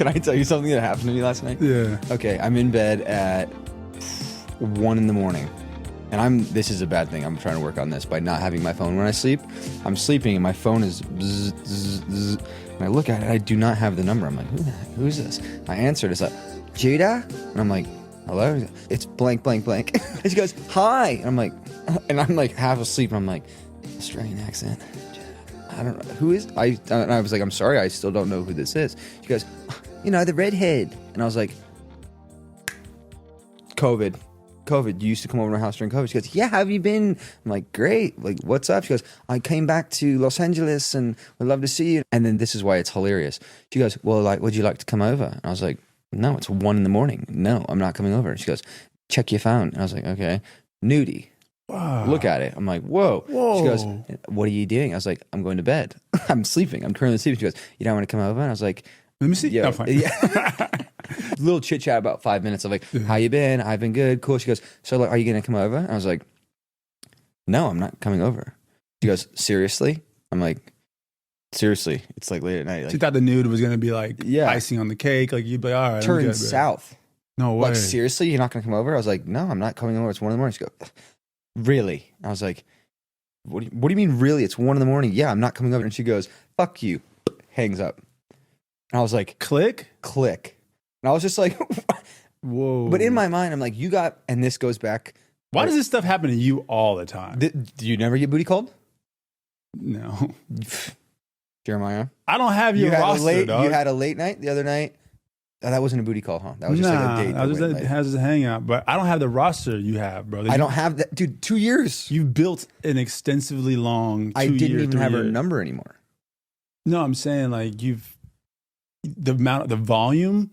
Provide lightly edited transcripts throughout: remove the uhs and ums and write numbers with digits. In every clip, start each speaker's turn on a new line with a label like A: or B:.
A: Can I tell you something that happened to me last night?
B: Yeah.
A: Okay, I'm in bed at 1 in the morning. And this is a bad thing. I'm trying to work on this by not having my phone when I sleep. I'm sleeping and my phone is bzz, bzz, bzz, and I look at it, I do not have the number. I'm like, who is this? I answered, it's like, Judah? And I'm like, hello? It's blank, blank, blank. And she goes, hi. And I'm like half asleep and I'm like, Australian accent. I don't know. Who is? And I was like, I'm sorry, I still don't know who this is. She goes, the redhead. And I was like, COVID. You used to come over to my house during COVID. She goes, yeah, how have you been? I'm like, great. Like, what's up? She goes, I came back to Los Angeles and would love to see you. And then this is why it's hilarious. She goes, well, like, would you like to come over? And I was like, no, it's 1 in the morning. No, I'm not coming over. And she goes, check your phone. And I was like, okay. Nudie.
B: Wow.
A: Look at it. I'm like, whoa.
B: Whoa.
A: She goes, what are you doing? I was like, I'm going to bed. I'm sleeping. I'm currently sleeping. She goes, you don't want to come over? And I was like,
B: let me see.
A: yeah.
B: No, fine.
A: Yeah. Little chit chat about 5 minutes of like, how you been? I've been good. Cool. She goes, so like, are you going to come over? And I was like, no, I'm not coming over. She goes, seriously? I'm like, seriously? It's like late at night. Like,
B: she thought the nude was going to be like icing on the cake. Like you'd be like, all right.
A: Turn
B: good,
A: south.
B: No way.
A: Like, seriously? You're not going to come over? I was like, no, I'm not coming over. It's 1 in the morning. She goes, really? I was like, what do you mean really? It's 1 in the morning. Yeah, I'm not coming over. And she goes, fuck you. Hangs up. And I was like,
B: click.
A: And I was just like,
B: whoa.
A: But in my mind, I'm like, and this goes back.
B: Why does this stuff happen to you all the time?
A: Do you never get booty called?
B: No.
A: Jeremiah?
B: I don't have your roster, dog.
A: You had a late night the other night? Oh, that wasn't a booty call, huh? That was just like a date.
B: That was just has a hangout. But I don't have the roster you have, bro.
A: I don't have that. Dude, 2 years.
B: You've built an extensively long 2
A: I didn't
B: year,
A: even have
B: year.
A: her number anymore.
B: No, I'm saying like the volume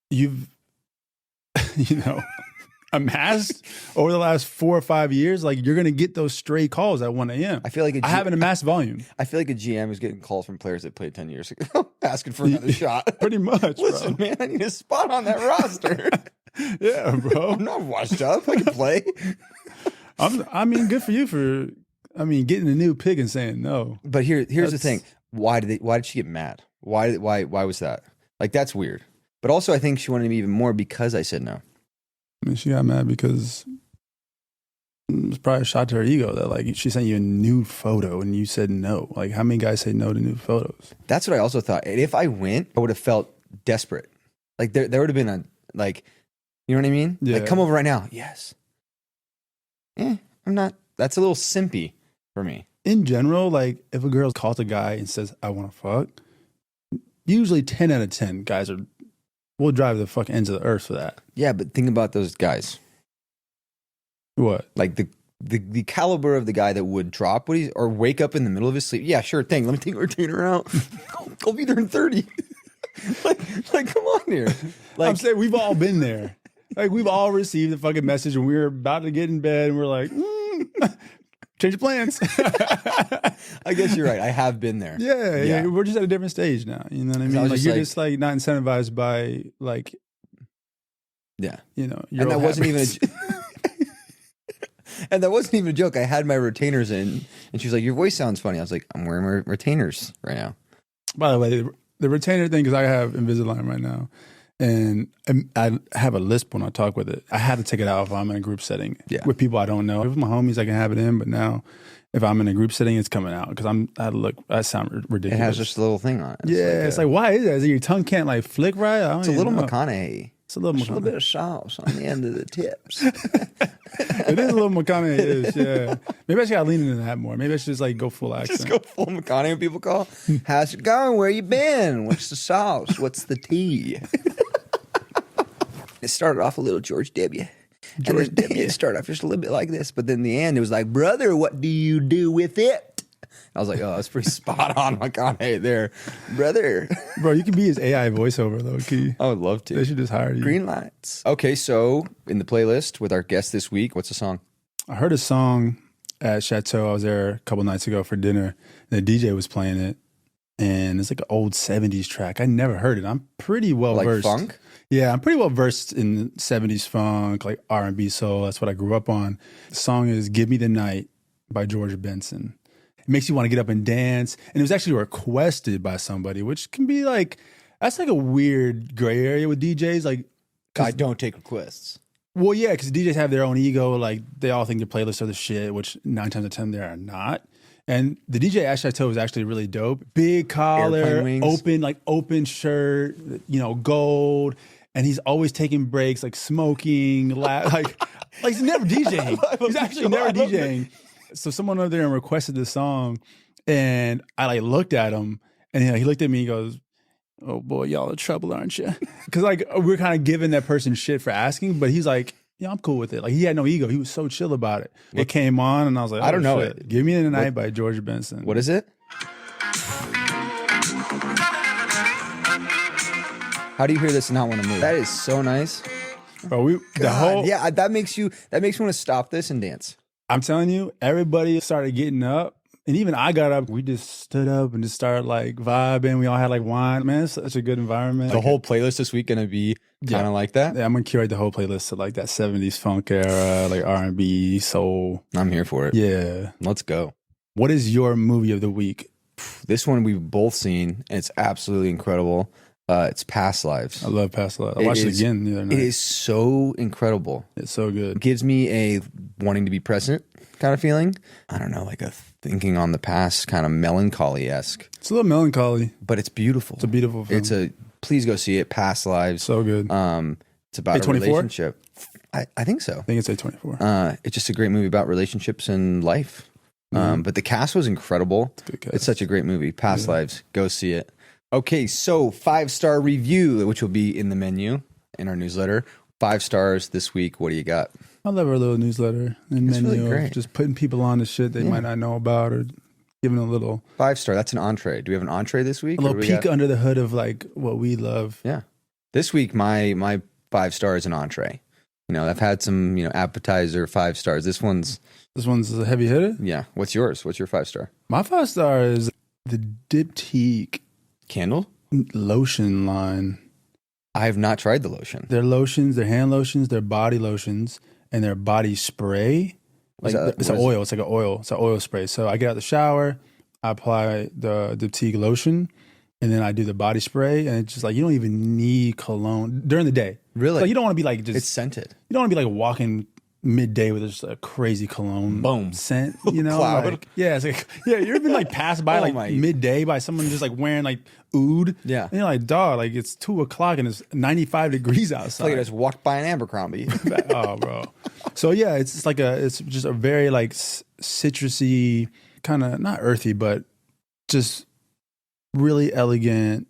B: you've amassed over the last 4 or 5 years, like you're gonna get those stray calls at 1 a.m.
A: I feel like
B: I have an amassed volume.
A: I feel like a GM is getting calls from players that played 10 years ago asking for another shot.
B: Pretty much.
A: Listen,
B: bro.
A: man, I need a spot on that roster.
B: Yeah, bro.
A: I'm not washed up. I can play.
B: Good for you for getting a new pick and saying no.
A: But here's the thing. Why did she get mad? Why was that? Like, that's weird. But also, I think she wanted me even more because I said no.
B: I mean, she got mad because it was probably a shot to her ego that like she sent you a nude photo and you said no. Like, how many guys say no to nude photos?
A: That's what I also thought. And if I went, I would have felt desperate. Like there would have been a like, you know what I mean?
B: Yeah.
A: Like, come over right now. Yes. I'm not. That's a little simpy for me.
B: In general, like if a girl calls a guy and says I want to fuck, usually 10 out of 10 guys will drive the fucking ends of the earth for that.
A: Yeah, but think about those guys.
B: What?
A: Like the caliber of the guy that would drop or wake up in the middle of his sleep. Yeah, sure thing. Let me take my retainer out. I'll be there in 30. like, come on here. Like,
B: I'm saying we've all been there. Like we've all received the fucking message and we're about to get in bed and we're like, change your plans.
A: I guess you're right. I have been there.
B: Yeah. We're just at a different stage now. You know what I mean? Like you're just like not incentivized by like,
A: yeah,
B: your
A: and that wasn't even and that wasn't even a joke. I had my retainers in, and she was like, "Your voice sounds funny." I was like, "I'm wearing my retainers right now."
B: By the way, the retainer thing, because I have Invisalign right now, and I have a lisp when I talk with it. I had to take it out if I'm in a group setting with people I don't know. If it's my homies, I can have it in, but now if I'm in a group setting, it's coming out because I sound ridiculous.
A: It has just a little thing on it.
B: It's like why is that? Is it your tongue can't like flick right?
A: It's a little McConaughey.
B: It's a little
A: bit of sauce on the end of the tips.
B: It is a little McConaughey. Yeah. Maybe I should gotta lean into that more. Maybe I should just like go full accent.
A: Just go full McConaughey when people call. How's it going? Where you been? What's the sauce? What's the tea? It started off a little George W. It started off just a little bit like this, but then in the end it was like, brother, what do you do with it? I was like, oh, that's pretty spot on McConaughey there, brother.
B: Bro, you can be his AI voiceover though, Key.
A: I would love to.
B: They should just hire you.
A: Green lights. Okay, so in the playlist with our guest this week, what's the song?
B: I heard a song at Chateau. I was there a couple nights ago for dinner. The DJ was playing it, and it's like an old 70s track. I never heard it. I'm pretty well versed.
A: Like funk?
B: Yeah, I'm pretty well versed in 70s funk, like R&B soul. That's what I grew up on. The song is Give Me the Night by George Benson. It makes you want to get up and dance. And it was actually requested by somebody, which can be like, That's like a weird gray area with DJs. Like,
A: I don't take requests.
B: Well, yeah, because DJs have their own ego. Like, they all think their playlists are the shit, which 9 times out of 10 they are not. And the DJ Ash I told was actually really dope. Big collar, open shirt, gold. And he's always taking breaks, like smoking, like he's never DJing. He's actually never DJing. So someone over there and requested the song, and I like looked at him, and he looked at me. He goes, "Oh boy, y'all in trouble, aren't you?" Because like we're kind of giving that person shit for asking, but he's like, "Yeah, I'm cool with it." Like he had no ego. He was so chill about it. It came on, and I was like, "I don't know it." Give Me the Night by George Benson.
A: What is it? How do you hear this and not want to move? That is so nice.
B: Bro,
A: that makes me want to stop this and dance.
B: I'm telling you, everybody started getting up. And even I got up. We just stood up and just started like vibing. We all had like wine. Man, it's such a good environment.
A: The whole playlist this week gonna be kind of like that.
B: Yeah, I'm gonna curate the whole playlist to like that 70s funk era, like R&B, soul.
A: I'm here for it.
B: Yeah,
A: let's go.
B: What is your movie of the week?
A: This one we've both seen, and it's absolutely incredible. It's Past Lives.
B: I love Past Lives. I watched it again the other night.
A: It is so incredible.
B: It's so good.
A: It gives me a wanting to be present kind of feeling. I don't know, like a thinking on the past, kind of melancholy-esque.
B: It's a little melancholy,
A: but it's beautiful.
B: It's a beautiful film.
A: Please go see it. Past Lives.
B: So good.
A: It's about a relationship. I think so.
B: I think it's A24.
A: It's just a great movie about relationships and life. But the cast was incredible. It's such a great movie. Past Lives. Go see it. Okay, so 5-star review, which will be in the menu in our newsletter. 5 stars this week. What do you got?
B: I love our little newsletter and menu
A: really great.
B: Of just putting people on to shit they might not know about or giving a little
A: 5-star. That's an entree. Do we have an entree this week?
B: A little peek under the hood of like what we love.
A: Yeah. This week, my 5 star is an entree. I've had some appetizer 5 stars. This one's
B: a heavy hitter.
A: Yeah. What's yours? What's your 5 star?
B: My 5 star is the Diptyque
A: candle
B: lotion line.
A: I have not tried the lotion.
B: Their lotions, their hand lotions, their body lotions, and their body spray. It's an oil. It's like an oil. It's an oil spray. So I get out of the shower, I apply the Diptyque lotion, and then I do the body spray. And it's just like you don't even need cologne during the day.
A: Really?
B: Like you don't want to be like just.
A: It's scented.
B: You don't want to be like walking midday with just a crazy cologne scent,
A: Cloud.
B: Like, yeah, it's like you've been like passed by midday by someone just like wearing like oud.
A: Yeah.
B: And you're like, dog, like it's 2:00 and it's 95 degrees outside.
A: Like I just walked by an Abercrombie.
B: Oh, bro. So yeah, it's just a very like citrusy, kind of not earthy, but just really elegant,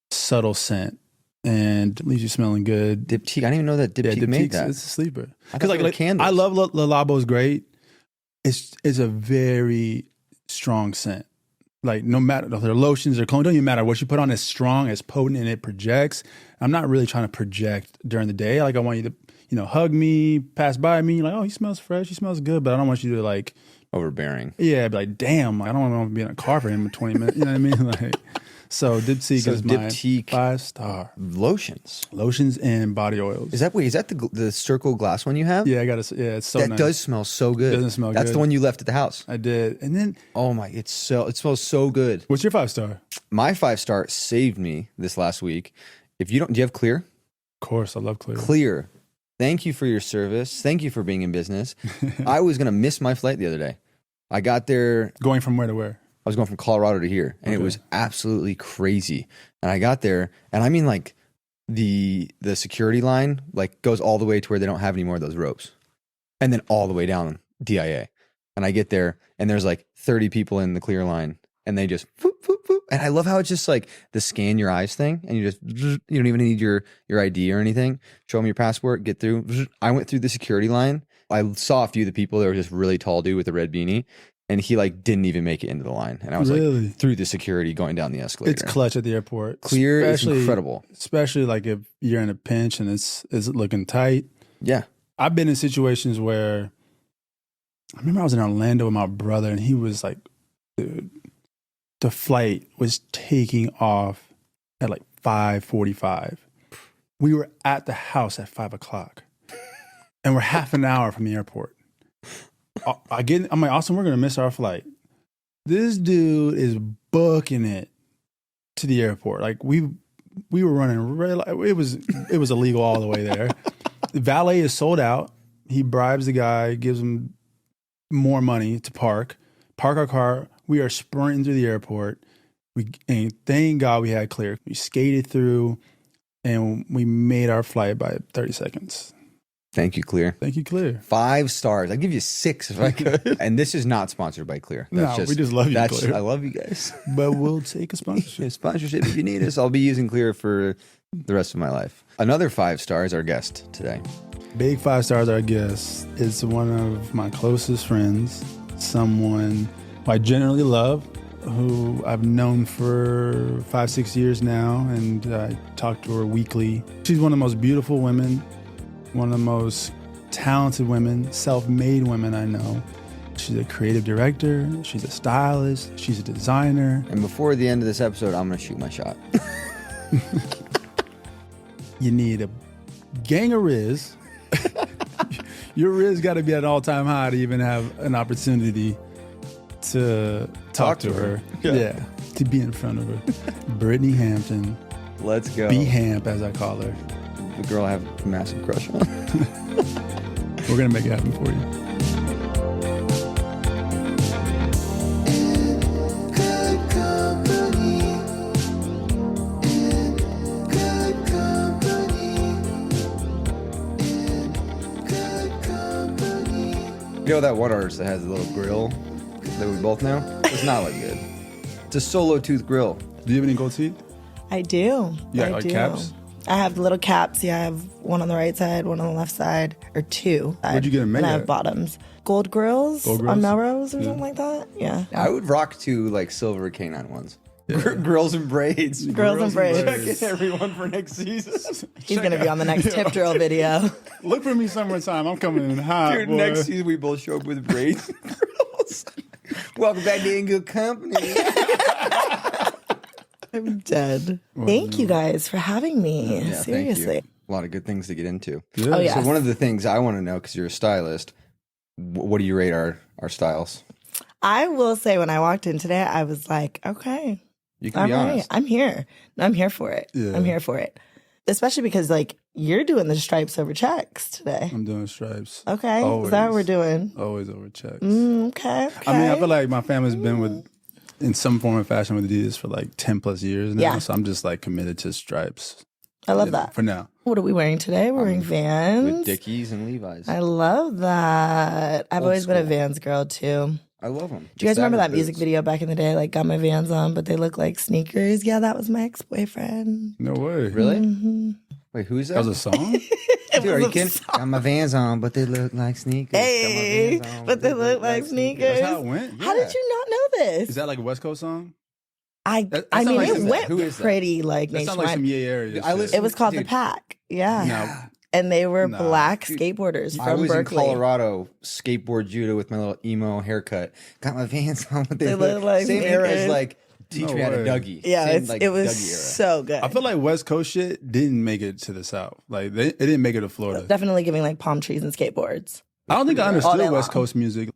B: subtle scent. And leaves you smelling good.
A: Diptyque. I didn't even know that Diptyque made that.
B: It's a sleeper.
A: Because like candles.
B: I love Le Labo's great. It's a very strong scent. Like no matter their lotions or cologne, don't even matter what you put on. It's strong, it's potent, and it projects. I'm not really trying to project during the day. Like I want you to hug me, pass by me. Like, oh, he smells fresh, he smells good. But I don't want you to like
A: overbearing.
B: Yeah, be like, damn, I don't want to be in a car for him in 20 minutes. You know what I mean? Like. So Diptyque is my 5 star. Lotions and body oils.
A: Is that the circle glass one you have?
B: Yeah, I got it. Yeah, it's so nice.
A: That does smell so good.
B: It doesn't smell good.
A: That's the one you left at the house.
B: I did. And then
A: it smells so good.
B: What's your 5 star?
A: My 5 star saved me this last week. Do you have Clear?
B: Of course, I love Clear.
A: Clear. Thank you for your service. Thank you for being in business. I was going to miss my flight the other day. I got there.
B: Going from where to where?
A: I was going from Colorado to here, and it was absolutely crazy. And I got there, and I mean, like the security line like goes all the way to where they don't have any more of those ropes, and then all the way down DIA. And I get there, and there's like 30 people in the Clear line, and they just whoop, whoop, whoop. And I love how it's just like the scan your eyes thing, and you don't even need your ID or anything. Show them your passport, get through. I went through the security line. I saw a few of the people that were just really tall dude with a red beanie. And he like didn't even make it into the line. And I was like through the security going down the escalator.
B: It's clutch at the airport.
A: Clear is incredible.
B: Especially like if you're in a pinch and it's looking tight.
A: Yeah.
B: I've been in situations where I remember I was in Orlando with my brother and he was like, dude, the flight was taking off at like 5:45. We were at the house at 5:00. And we're half an hour from the airport. I'm like, Austin, we're going to miss our flight. This dude is booking it to the airport. Like we we were running it was illegal all the way there. The valet is sold out. He bribes the guy, gives him more money to park our car. We are sprinting through the airport. And thank God we had clear. We skated through, and we made our flight by 30 seconds.
A: Thank you, Clear.
B: Thank you, Clear.
A: 5 stars. I'd give you 6 if I could. And this is not sponsored by Clear.
B: That's we just love you, Clear.
A: I love you guys.
B: But we'll take a sponsorship.
A: Sponsorship if you need us. I'll be using Clear for the rest of my life. Another 5 stars, our guest today.
B: Big 5 stars, our guest. Is one of my closest friends, someone who I generally love, who I've known for 5-6 years now, and I talk to her weekly. She's one of the most beautiful women, one of the most talented women, self-made women I know. She's a creative director, she's a stylist, she's a designer.
A: And before the end of this episode, I'm going to shoot my shot.
B: You need a gang of Riz. Your Riz got to be at an all-time high to even have an opportunity to talk to her. Yeah, to be in front of her. Brittany Hampton.
A: Let's go.
B: B-Hamp, as I call her.
A: The girl I have a massive crush on.
B: We're going to make it happen for you.
A: You know that one artist that has a little grill that we both know? Does not look good. It's a solo tooth grill.
B: Do you have any gold teeth?
C: I do.
B: Yeah, like caps?
C: I have little caps. Yeah, I have one on the right side, one on the left side, or 2.
B: Where'd you get them made
C: And I
B: at?
C: have bottoms. Gold grills on Melrose or something like that. Yeah.
A: I would rock 2 like silver canine ones. Yeah. Grills and braids.
C: Grills and braids.
A: Check in everyone for next season.
C: He's going to be on the next tip drill video.
B: Look for me summertime. I'm coming in hot.
A: Dude,
B: boy.
A: next season we both show up with braids and grills. Welcome back to In Good Company.
C: I'm dead. Thank you guys for having me.
A: Yeah,
C: Seriously.
A: thank you. A lot of good things to get into.
B: Yeah.
C: Oh, yeah.
A: So one of the things I want to know, because you're a stylist, what do you rate our styles?
C: I will say when I walked in today, I was like, okay.
A: You can be honest.
C: I'm here. I'm here for it.
B: Yeah.
C: I'm here for it. Especially because like you're doing the stripes over checks today.
B: I'm doing stripes.
C: Okay.
B: Always.
C: Is that what we're doing?
B: Always over checks.
C: Okay.
B: I mean, I feel like my family's been in some form of fashion with Adidas for like 10 plus years now.
C: Yeah.
B: So I'm just like committed to stripes.
C: I love that.
B: For now.
C: What are we wearing today? We're wearing Vans.
A: With Dickies and Levi's.
C: I love that. I've always been a Vans girl too.
A: I love them.
C: Do you guys remember that music video back in the day? Like, got my Vans on, but they look like sneakers. Yeah, that was my ex-boyfriend.
B: No way.
A: Really?
C: Mm-hmm.
A: Wait, who is that?
B: That was a song?
A: Dude, are you kidding? Got my Vans on, but they look like sneakers.
C: Hey,
A: Got my Vans on,
C: but they look like sneakers.
B: That's how it went?
C: How did you not know this?
B: Is that like a West Coast song?
C: I
B: That
C: mean,
B: sound like
C: it
B: some-
C: went
A: who is that?
C: pretty like
B: That sounds like some
C: nationwide.
B: Yay area.
A: I
B: shit.
A: listen-
C: It was called The
A: Dude.
C: Pack. Yeah.
B: Now,
C: And they were
B: Nah.
C: black
A: Dude,
C: skateboarders
A: I
C: from
A: was
C: Berkeley.
A: in Colorado, skateboard judo with my little emo haircut. Got my Vans on, but they
C: look like
A: same era as
C: sneakers.
A: like Teach
B: No
A: Me How to
B: way.
A: Dougie.
C: Yeah,
A: Same, like,
C: it was
A: Dougie era.
C: so good.
B: I feel like West Coast shit didn't make it to the South. Like, it didn't make it to Florida.
C: Definitely giving like palm trees and skateboards.
B: I don't think I
C: All
B: understood
C: day
B: West
C: long.
B: Coast music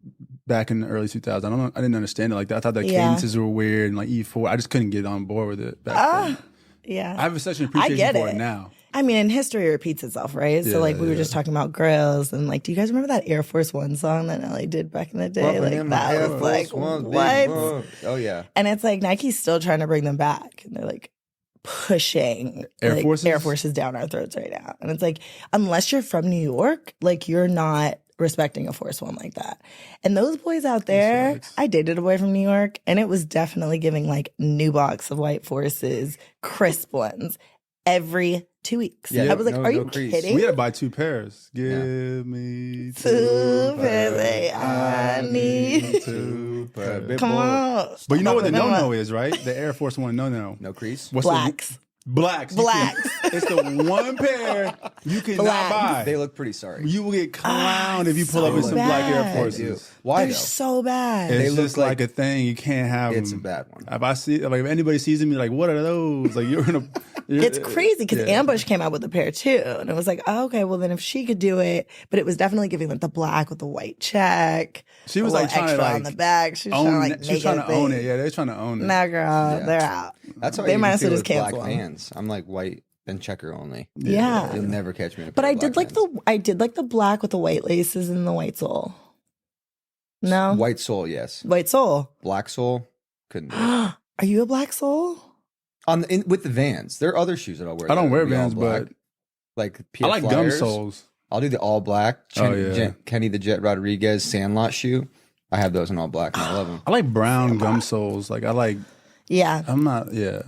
B: back in the early 2000s. I didn't understand it like that. I thought the
C: Yeah.
B: cadences were weird and like E4. I just couldn't get on board with it back then.
C: Yeah.
B: I have such an
C: I
B: appreciation
C: get
B: for
C: it.
B: it now.
C: I mean, and history repeats itself, right? So, like, we were just talking about grills, and like, do you guys remember that Air Force One song that Nelly did back in the day?
A: Bumping
C: Like,
A: in my
C: that
A: Air
C: was
A: Force
C: like,
A: Ones, big
C: what?
A: bump. Oh, yeah.
C: And it's like Nike's still trying to bring them back, and they're like pushing
B: Air Forces?
C: Air Forces down our throats right now. And it's like, unless you're from New York, like, you're not respecting a Force One like that. And those boys out there,
B: facts.
C: I dated a boy from New York, and it was definitely giving like new box of white Forces, crisp ones every 2 weeks.
A: Yeah,
C: I was like,
A: no-
C: are
A: no
C: you
A: crease.
C: kidding?
B: We had to buy 2 pairs. Give me 2
C: Two
B: pairs.
C: pairs, I need
B: 2 pairs.
A: Big
C: Come
A: boy.
C: on.
B: But you know what the
C: Stop it.
B: no-no is, right? The Air Force One no-no.
A: No crease?
B: What's
C: Blacks.
B: Blacks. You
C: Blacks.
B: can- It's the one pair you cannot
C: Blacks.
B: buy.
A: They look pretty sorry.
B: You will get clowned if you pull
C: so
B: up with some black Air
C: bad.
B: Forces.
A: Why
C: They're
A: though?
C: so bad.
B: It's
A: They look
B: just like
A: like-
B: a thing. You can't have
A: It's a
B: them.
A: bad one.
B: If I see, like, if anybody sees me, like, what are those? Like, you're in a.
C: It's crazy because
B: Yeah.
C: Ambush came out with a pair too. And it was like, oh, okay, well then if she could do it, but it was definitely giving like the black with the white check.
B: She was
C: a
B: like
C: little
B: trying to
C: extra
B: like
C: on the back. She was
B: own.
C: trying to like
B: She was
C: make
B: trying
C: it
B: to
C: a
B: own
C: thing.
B: it. Yeah, they're trying to own it.
C: Nah, girl,
A: Yeah.
C: they're out.
A: That's how
C: They
A: I
C: might
A: even
C: as well
A: feel
C: just
A: with black
C: cancel them.
A: Vans. I'm like white and checker only.
C: Yeah.
A: You'll never catch me in a
C: But
A: pair
C: I
A: of
C: did
A: black
C: like
A: Vans.
C: I did like the black with the white laces and the white sole. No?
A: White sole, yes.
C: White sole.
A: Black sole, couldn't do it.
C: Are you a black sole?
A: With the Vans. There are other shoes that I'll wear.
B: I don't wear
A: that'll be all
B: Vans,
A: black.
B: but
A: like
B: I like gum
A: Flyers.
B: soles.
A: I'll do the all black. Kenny the Jet Rodriguez Sandlot shoe. I have those in all black and I love them.
B: I like brown gum soles. Like I like.
C: Yeah.
B: I'm not. Yeah.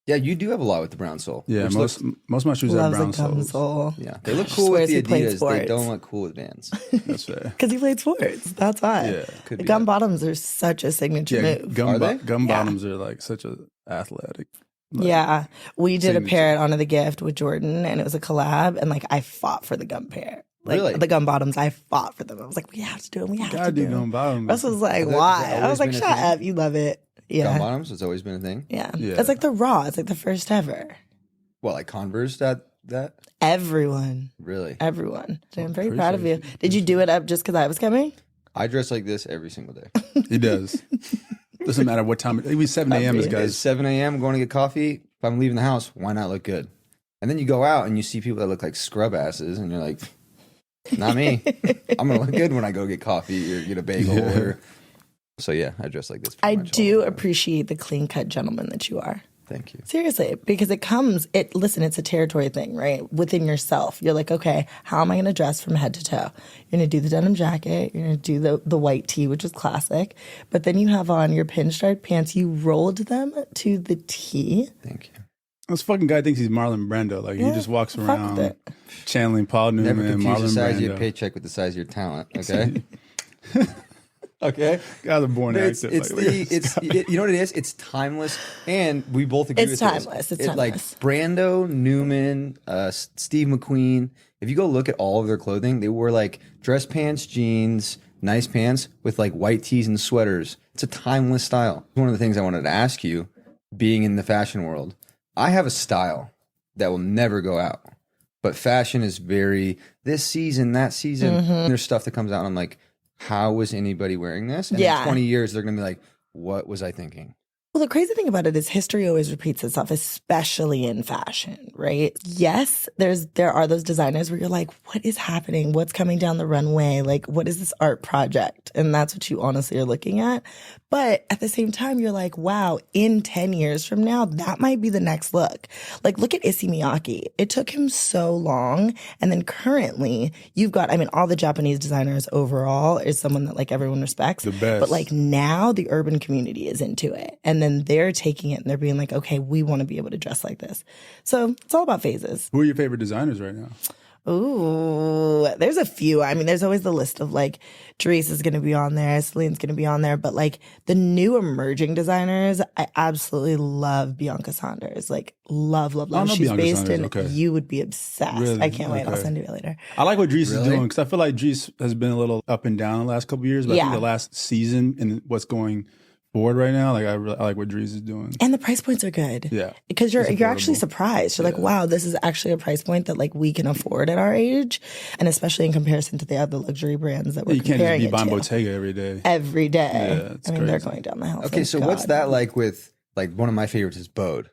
A: Yeah, you do have a lot with the brown sole.
B: Yeah. Most of my shoes have
C: Loves
B: brown
C: a gum
B: soles.
C: sole.
A: Yeah, they look cool with
C: Swears
A: the
C: he played
A: Adidas.
C: sports.
A: They don't look cool with Vans.
B: That's fair.
C: Because he played sports. That's why.
B: Yeah.
A: Could
C: The
A: be
C: gum
A: that.
C: bottoms are such a signature
B: Yeah.
C: move.
B: Gum
A: Are they?
B: gum
C: Yeah.
B: bottoms are like such a athletic. Like,
C: Yeah. We did a
B: signature.
C: pair at Honor the Gift with Jordan, and it was a collab, and like I fought for the gum pair. Like
A: Really?
C: the gum bottoms, I fought for them. I was like, we have to do them. We have
B: Gotta
C: to
B: do
C: do them.
B: gum bottoms.
C: Russ was like,
A: Has that
C: why? I
A: always
C: was like,
A: been a
C: shut
A: thing?
C: up. You love it.
A: Gum
C: Yeah.
A: bottoms. It's always been a thing.
C: Yeah.
B: Yeah.
C: It's like the Raw. It's like the first ever.
A: Well, like Converse. That
C: Everyone.
A: really.
C: Everyone. So I'm very proud of you. Did you do it up just because I was coming?
A: I dress like this every single day.
B: He does. Doesn't matter what time. It was 7 a.m. As
A: It's
B: guys.
A: 7 a.m. going to get coffee. If I'm leaving the house, why not look good? And then you go out and you see people that look like scrub asses, and you're like, not me. I'm gonna look good when I go get coffee or get a bagel.
B: Yeah.
A: Or... So yeah, I dress like this.
C: I
A: pretty much all
C: do
A: the time.
C: appreciate the clean cut gentleman that you are.
A: Thank you.
C: Seriously, because listen, it's a territory thing, right? Within yourself. You're like, okay, how am I going to dress from head to toe? You're going to do the denim jacket. You're going to do the white tee, which is classic. But then you have on your pinstripe pants. You rolled them to the T.
A: Thank you.
B: This fucking guy thinks he's Marlon Brando. Like he just walks
C: fuck
B: around
C: it.
B: channeling Paul
A: Never
B: Newman,
A: confuse the
B: Marlon
A: size of your
B: Brando.
A: paycheck with the size of your talent. Okay. Okay.
B: Guy's a born
A: It's
B: actor. Like, look at this guy.
A: you know what it is? It's timeless, and we both agree
C: It's
A: with
C: timeless.
A: this.
C: It's
A: Like
C: timeless.
A: Brando, Newman, Steve McQueen. If you go look at all of their clothing, they wore like dress pants, jeans, nice pants with like white tees and sweaters. It's a timeless style. One of the things I wanted to ask you, being in the fashion world, I have a style that will never go out. But fashion is very this season, that season.
C: Mm-hmm.
A: There's stuff that comes out, and I'm like, how was anybody wearing this? And
C: Yeah.
A: in 20 years, they're going to be like, what was I thinking?
C: Well, the crazy thing about it is history always repeats itself, especially in fashion, right? Yes, there are those designers where you're like, what is happening? What's coming down the runway? Like, what is this art project? And that's what you honestly are looking at. But at the same time, you're like, wow, in 10 years from now, that might be the next look. Like, look at Issey Miyake. It took him so long. And then currently, you've got, all the Japanese designers overall is someone that like everyone respects.
B: The best.
C: But like now the urban community is into it. And then they're taking it and they're being like, okay, we want to be able to dress like this. So it's all about phases.
B: Who are your favorite designers right now?
C: Ooh, there's a few. There's always the list of like, Therese is going to be on there, Celine's going to be on there. But like the new emerging designers, I absolutely love Bianca Saunders. Like, love.
B: I know
C: She's
B: Bianca
C: based
B: Saunders,
C: in,
B: okay.
C: you would be obsessed.
B: Really?
C: I can't wait. I'll
B: Okay.
C: send you it later.
B: I like what Dries is
A: Really?
B: doing because I feel like Dries has been a little up and down the last couple of years. But I
C: Yeah.
B: think the last season and what's going forward right now, like I like what Dries is doing.
C: And the price points are good.
B: Yeah.
C: Because you're
B: It's
C: actually
B: affordable.
C: surprised. You're like, wow, this is actually a price point that like we can afford at our age. And especially in comparison to the other luxury brands that we're
B: You can't just
C: comparing
B: be
C: it
B: buying
C: to.
B: Bottega every day.
C: Every day.
B: Yeah, it's
C: they're
B: crazy.
C: going down the hill.
A: Okay,
C: thank
A: so what's
C: God.
A: that like with, like, one of my favorites is Bode.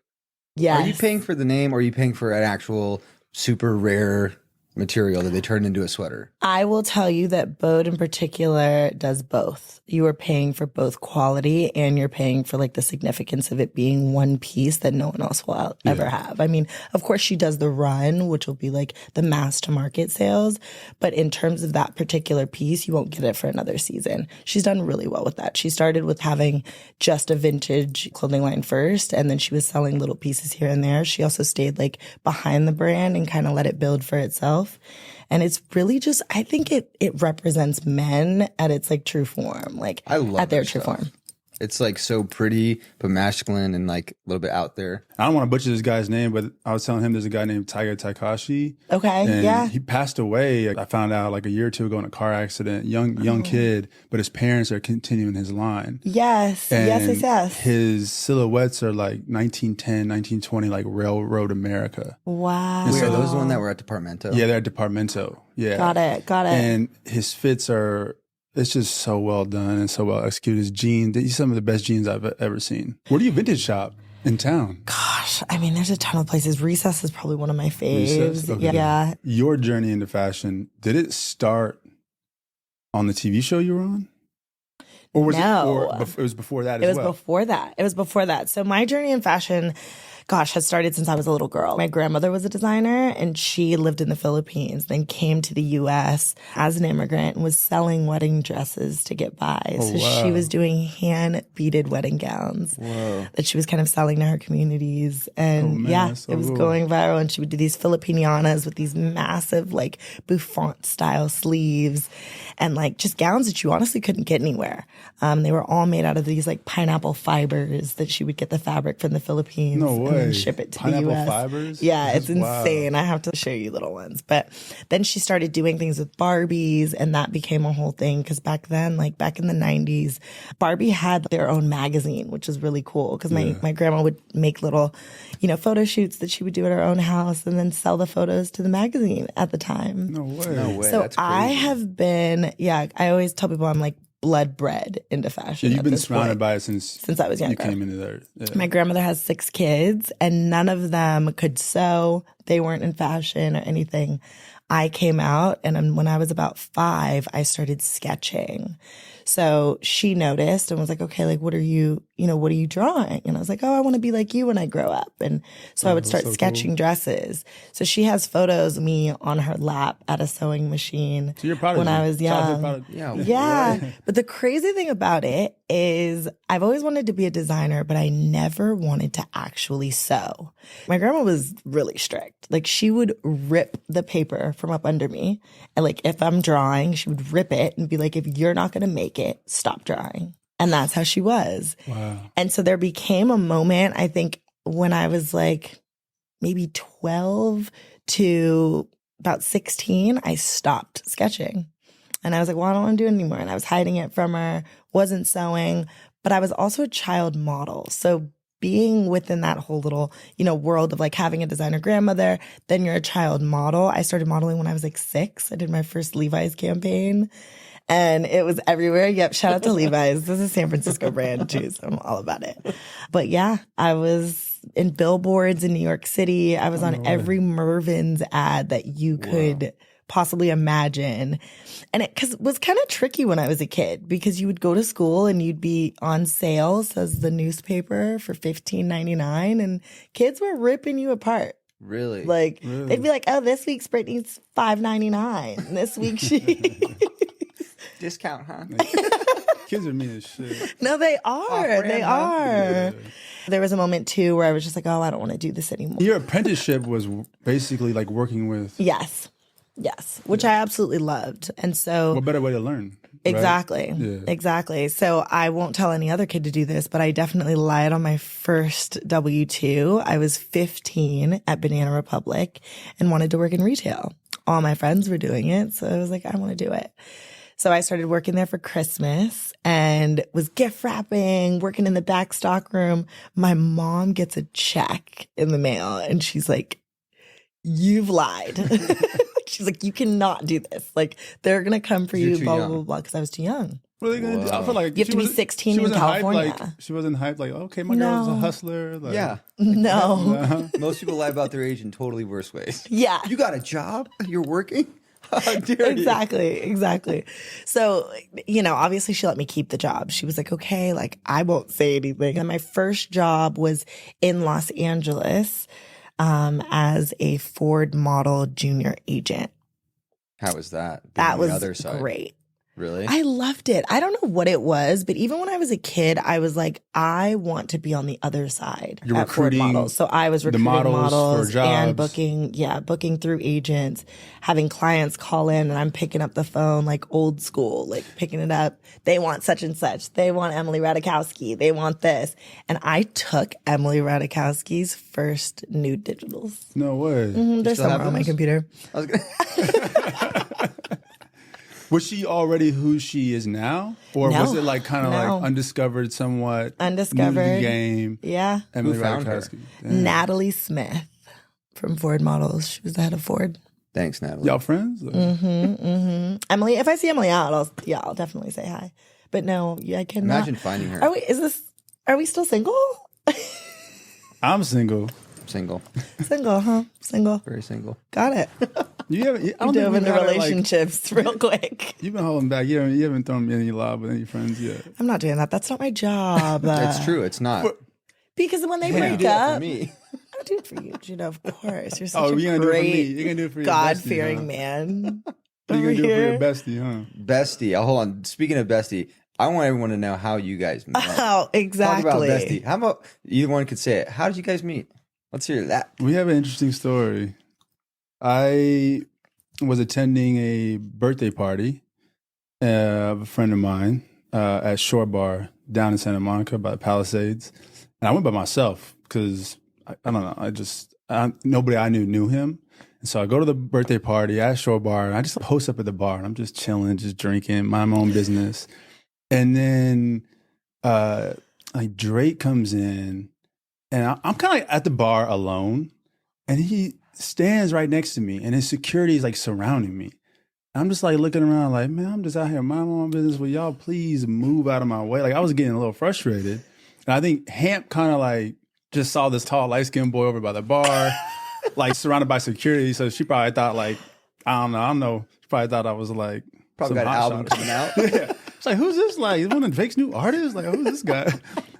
C: Yeah.
A: Are you paying for the name or are you paying for an actual super rare material that they turn into a sweater?
C: I will tell you that Bode in particular does both. You are paying for both quality and you're paying for like the significance of it being one piece that no one else will ever have. Of course she does the run, which will be like the mass to market sales. But in terms of that particular piece, you won't get it for another season. She's done really well with that. She started with having just a vintage clothing line first, and then she was selling little pieces here and there. She also stayed like behind the brand and kind of let it build for itself. And it's really just, I think it represents men at its like true form, like
A: I love
C: at their
A: that
C: true
A: stuff.
C: form.
A: It's like so pretty, but masculine and like a little bit out there.
B: I don't want to butcher this guy's name, but I was telling him there's a guy named Tiger Takashi.
C: Okay,
B: And
C: yeah.
B: he passed away. I found out like a year or two ago in a car accident. Young kid, but his parents are continuing his line.
C: Yes,
B: And
C: yes.
B: his silhouettes are like 1910, 1920, like railroad America.
C: Wow.
A: Wait, are those the one that were at Departamento?
B: Yeah, they're at Departamento. Yeah.
C: Got it.
B: And his fits are, it's just so well done and so well executed. His jeans, these are some of the best jeans I've ever seen. Where do you vintage shop? in town?
C: Gosh, I mean, there's a ton of places. Recess is probably one of my faves.
B: Recess? Okay.
C: Yeah.
B: Your journey into fashion, did it start on the TV show you were on? Or was it was before that as well?
C: It was before that. So my journey in fashion, gosh, has started since I was a little girl. My grandmother was a designer and she lived in the Philippines, then came to the U.S. as an immigrant and was selling wedding dresses to get by.
B: Oh,
C: so
B: wow.
C: she was doing hand-beaded wedding gowns that she was kind of selling to her communities. And it was going viral. And she would do these Filipinianas with these massive like bouffant style sleeves and like just gowns that you honestly couldn't get anywhere. They were all made out of these like pineapple fibers that she would get the fabric from the Philippines.
B: No way.
C: And then ship it to
B: Pineapple
C: the U.S.
B: fibers?
C: Yeah, it's
B: Wow.
C: insane. I have to show you little ones. But then she started doing things with Barbies, and that became a whole thing. Because back then, like back in the 90s, Barbie had their own magazine, which was really cool. Because my grandma would make little, photo shoots that she would do at her own house and then sell the photos to the magazine at the time.
B: No way.
C: So
A: That's crazy.
C: I have been, I always tell people I'm like bred into fashion.
B: Yeah, you've been
C: at this
B: surrounded
C: point.
B: by it since
C: I was younger.
B: You came into there. Yeah.
C: My grandmother has 6 kids and none of them could sew. They weren't in fashion or anything. I came out and when I was about 5, I started sketching. So she noticed and was like, okay, like, what are you drawing? And I was like, oh, I want to be like you when I grow up. And so I would start sketching dresses. So she has photos of me on her lap at a sewing machine
B: So you're proud of
C: when I was young. Yeah. But the crazy thing about it is I've always wanted to be a designer, but I never wanted to actually sew. My grandma was really strict. Like she would rip the paper from up under me. And like if I'm drawing, she would rip it and be like, if you're not going to make it, stop drawing. And that's how she was.
B: Wow.
C: And so there became a moment, I think, when I was like maybe 12 to about 16, I stopped sketching. And I was like, well, I don't want to do it anymore. And I was hiding it from her, wasn't sewing, but I was also a child model. So being within that whole little, world of like having a designer grandmother, then you're a child model. I started modeling when I was like 6. I did my first Levi's campaign. And it was everywhere. Yep. Shout out to Levi's. This is a San Francisco brand too. So I'm all about it. But yeah, I was in billboards in New York City. I was on every Mervyn's ad that you could possibly imagine. And it was kind of tricky when I was a kid because you would go to school and you'd be on sale, says the newspaper, for $15.99 and kids were ripping you apart.
A: Really?
C: They'd be like, oh, this week's Brittany's $5.99. And this week she...
A: Discount, huh?
B: Kids are mean as shit.
C: No, they are. They are.
B: Yeah.
C: There was a moment too where I was just like, oh, I don't want to do this anymore.
B: Your apprenticeship was basically like working with...
C: Yes, which I absolutely loved. And so...
B: What better way to learn? Right?
C: Exactly.
B: Yeah.
C: Exactly. So I won't tell any other kid to do this, but I definitely lied on my first W-2. I was 15 at Banana Republic and wanted to work in retail. All my friends were doing it, so I was like, I want to do it. So I started working there for Christmas and was gift wrapping, working in the back stock room. My mom gets a check in the mail and she's like, you've lied. She's like, you cannot do this. Like, they're going to come for you, blah, blah, blah, blah, because I was too young.
B: What are they going to do? I feel like
C: you have to be 16 in California.
B: She wasn't hyped like, okay, my girl's a hustler. Like,
A: Yeah.
C: No.
A: Most people lie about their age in totally worse ways.
C: Yeah.
A: You got a job? You're working? How dare you?
C: Exactly. So, obviously she let me keep the job. She was like, okay, like I won't say anything. And my first job was in Los Angeles as a Ford model junior agent.
A: How was that?
C: That was
A: the other side.
C: Great.
A: Really?
C: I loved it. I don't know what it was, but even when I was a kid, I was like, I want to be on the other side
B: You're
C: at Ford
B: recruiting
C: Models. So I was recruiting models
B: for jobs.
C: and booking through agents, having clients call in and I'm picking up the phone like old school, like picking it up. They want such and such. They want Emily Ratajkowski. They want this. And I took Emily Ratajkowski's first nude digitals.
B: No way.
C: They're
A: still have
C: somewhere on my
A: those?
C: computer.
A: I was gonna...
B: Was she already who she is now? Or
C: No.
B: was it like kind of
C: No.
B: like undiscovered somewhat?
C: Undiscovered.
B: New to the game.
C: Yeah.
B: Emily
A: Who found her?
B: Ratajkowski. Damn.
C: Natalie Smith from Ford Models. She was the head of Ford.
A: Thanks, Natalie.
B: Y'all friends?
C: Emily, if I see Emily out, I'll definitely say hi. But no, I cannot.
A: Imagine finding her.
C: Are we still single?
B: I'm single.
A: Single.
C: Single, huh? Single.
A: Very single.
C: Got it.
B: You haven't. I
C: You
B: don't think
C: dove
B: we've
C: into
B: had it,
C: relationships real quick.
B: You've been holding back. You haven't thrown me any lob with any friends yet.
C: I'm not doing that. That's not my job.
A: That's true. It's not.
C: Because when they
A: You
C: break
A: do that
C: up,
A: for me.
C: I'll do it for you, Gina. Of course, you're such a
B: you're gonna do it for me.
C: great,
B: You're gonna do it for your
C: God-fearing
B: bestie, huh?
C: man.
B: You're
C: over
B: gonna do it for
C: here.
B: your bestie, huh?
A: Bestie. Hold on. Speaking of bestie, I want everyone to know how you guys met.
C: Oh, exactly.
A: Talk about bestie. How about either one could say it? How did you guys meet? Let's hear that.
B: We have an interesting story. I was attending a birthday party of a friend of mine at Shore Bar down in Santa Monica by the Palisades. And I went by myself because, I don't know, nobody I knew him. And so I go to the birthday party at Shore Bar, and I just post up at the bar, and I'm just chilling, just drinking, mind my own business. And then like Drake comes in, and I'm kind of at the bar alone, and he stands right next to me, and his security is like surrounding me. I'm just like looking around like, man, I'm just out here minding my own business. Will y'all please move out of my way? Like I was getting a little frustrated. And I think Hamp kind of like just saw this tall, light-skinned boy over by the bar, like surrounded by security. So she probably thought like, I don't know. She probably thought I was like,
A: Probably got an album coming out.
B: Yeah. It's like, who's this? Like, is one of Drake's new artists? Like, who's this guy?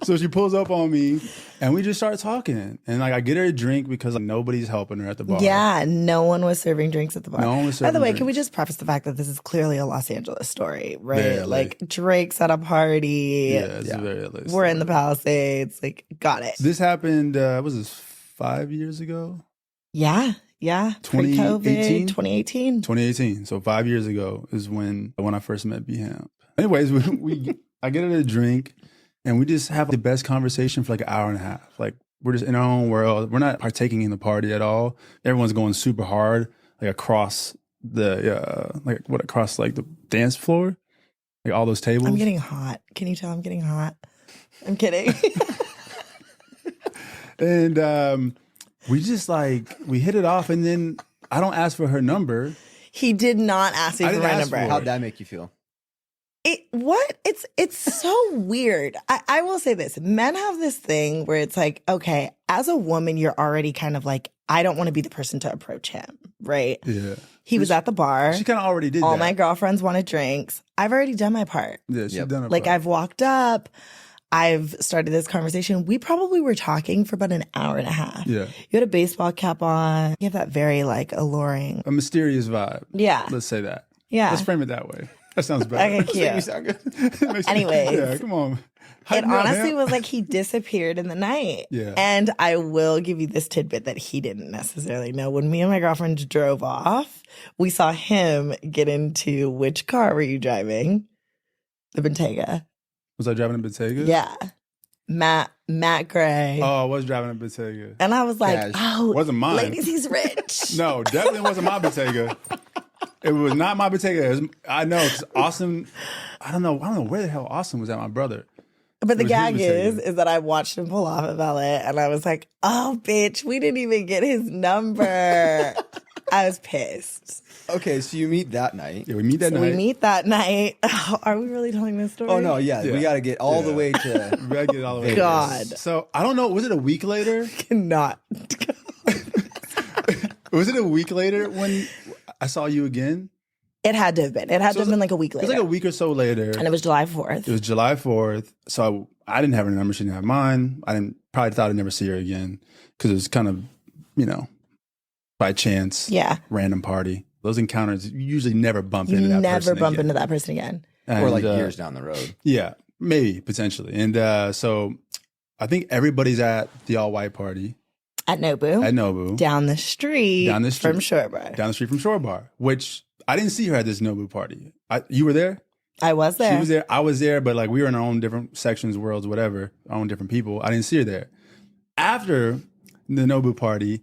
B: So she pulls up on me, and we just start talking. And like, I get her a drink because like, nobody's helping her at the bar.
C: Yeah, no one was serving drinks at the bar.
B: No one was
C: By the
B: serving
C: way,
B: drinks.
C: can we just preface the fact that this is clearly a Los Angeles story, right?
B: Very.
C: Like Drake's at a party.
B: Yeah, it's very LA
C: We're in the Palisades. Like, got it.
B: This happened, was this 5 years ago?
C: Yeah.
B: 2018?
C: Pre-COVID, 2018.
B: 2018. So 5 years ago is when I first met B-Hamp. Anyways, I get her a drink, and we just have the best conversation for like an hour and a half. Like we're just in our own world. We're not partaking in the party at all. Everyone's going super hard, like across across like the dance floor, like all those tables.
C: I'm getting hot. Can you tell I'm getting hot? I'm kidding.
B: And we just like, we hit it off, and then I don't ask for her number.
C: He did not ask me
B: I
C: for
B: didn't
C: my
B: ask
C: number.
B: for it.
A: How'd that make you feel?
C: It's so weird. I will say this. Men have this thing where it's like, okay, as a woman, you're already kind of like, I don't want to be the person to approach him, right?
B: Yeah.
C: He was at the bar.
B: She kind of already did
C: All
B: that.
C: my girlfriends wanted drinks. I've already done my part.
B: Yeah, she's done her
C: Like,
B: part.
C: I've walked up. I've started this conversation. We probably were talking for about an hour and a half.
B: Yeah.
C: You had a baseball cap on. You have that very, like, alluring.
B: A mysterious vibe.
C: Yeah.
B: Let's say that.
C: Yeah.
B: Let's frame it that way. That sounds better.
C: Okay, cute.
A: We sound good.
C: Anyways.
B: Yeah, come on. Hype
C: It
B: me up,
C: honestly
B: Hamp.
C: was like he disappeared in the night.
B: Yeah.
C: And I will give you this tidbit that he didn't necessarily know. When me and my girlfriend drove off, we saw him get into, which car were you driving? The Bentayga.
B: Was I driving a Bottega?
C: Yeah. Matt Gray.
B: Oh, I was driving a Bottega.
C: And I was like,
A: Cash.
C: oh,
B: Wasn't mine.
C: ladies, he's rich.
B: No, definitely wasn't my Bottega. It was not my Bottega. I know, because Austin, I don't know where the hell Austin was at, my brother.
C: But the
B: It was
C: gag
B: his Bottega.
C: is that I watched him pull off at valet and I was like, oh, bitch, we didn't even get his number. I was pissed.
A: Okay, so you meet that night.
B: Yeah, we meet that
C: So
B: night.
C: we meet that night. Are we really telling this story?
A: Oh no, yeah,
B: Yeah.
A: we got to get all the
B: Yeah.
A: way to.
B: We gotta get it all the way.
C: God.
B: So I don't know. Was it a week later?
C: Cannot.
B: Was it a week later when I saw you again?
C: It had to have been. It had to have been like a week
B: It
C: later.
B: was like a week or so later.
C: And it was July 4th.
B: It was July 4th. So I didn't have her number. She didn't have mine. I probably thought I'd never see her again because it was kind of, by chance.
C: Yeah.
B: Random party. Those encounters, you usually never bump
C: You
B: into that
C: never
B: person
C: bump
B: again.
C: into that person again.
A: Or like
B: And,
A: years down the road.
B: Yeah, maybe, potentially. And so I think everybody's at the all-white party
C: At Nobu.
B: at Nobu.
C: Down the street.
B: Down the street.
C: From Shorebro.
B: Down the street from Shore Bar, which I didn't see her at this Nobu party. You were there?
C: I was there.
B: She was there. I was there, but like we were in our own different sections, worlds, whatever, our own different people. I didn't see her there. After the Nobu party,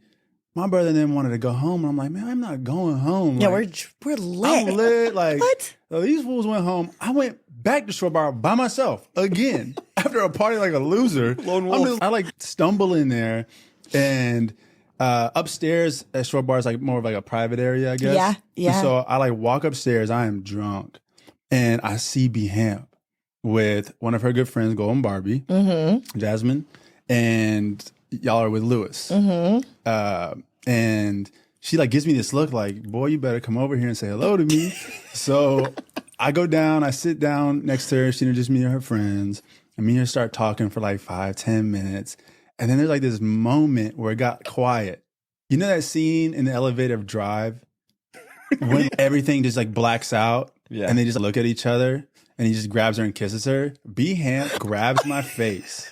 B: my brother and them wanted to go home. And I'm like, man, I'm not going home.
C: Yeah,
B: Like,
C: we're lit.
B: I'm lit. Like,
C: What?
B: so these fools went home. I went back to Shore Bar by myself again after a party like a loser.
A: Lone wolf.
B: I like stumble in there, and upstairs at Shore Bar is like more of like a private area, I guess.
C: Yeah, yeah.
B: And so I like walk upstairs. I am drunk, and I see B-Hamp with one of her good friends, Golden Barbie,
C: Mm-hmm.
B: Jasmine, and y'all are with Lewis. And she like gives me this look like, boy, you better come over here and say hello to me. So I go down, I sit down next to her. She introduced me to her friends. And me and her start talking for like 5-10 minutes. And then there's like this moment where it got quiet. You know that scene in the elevator of Drive when everything just like blacks out and they just look at each other and he just grabs her and kisses her? B-Hamp grabs my face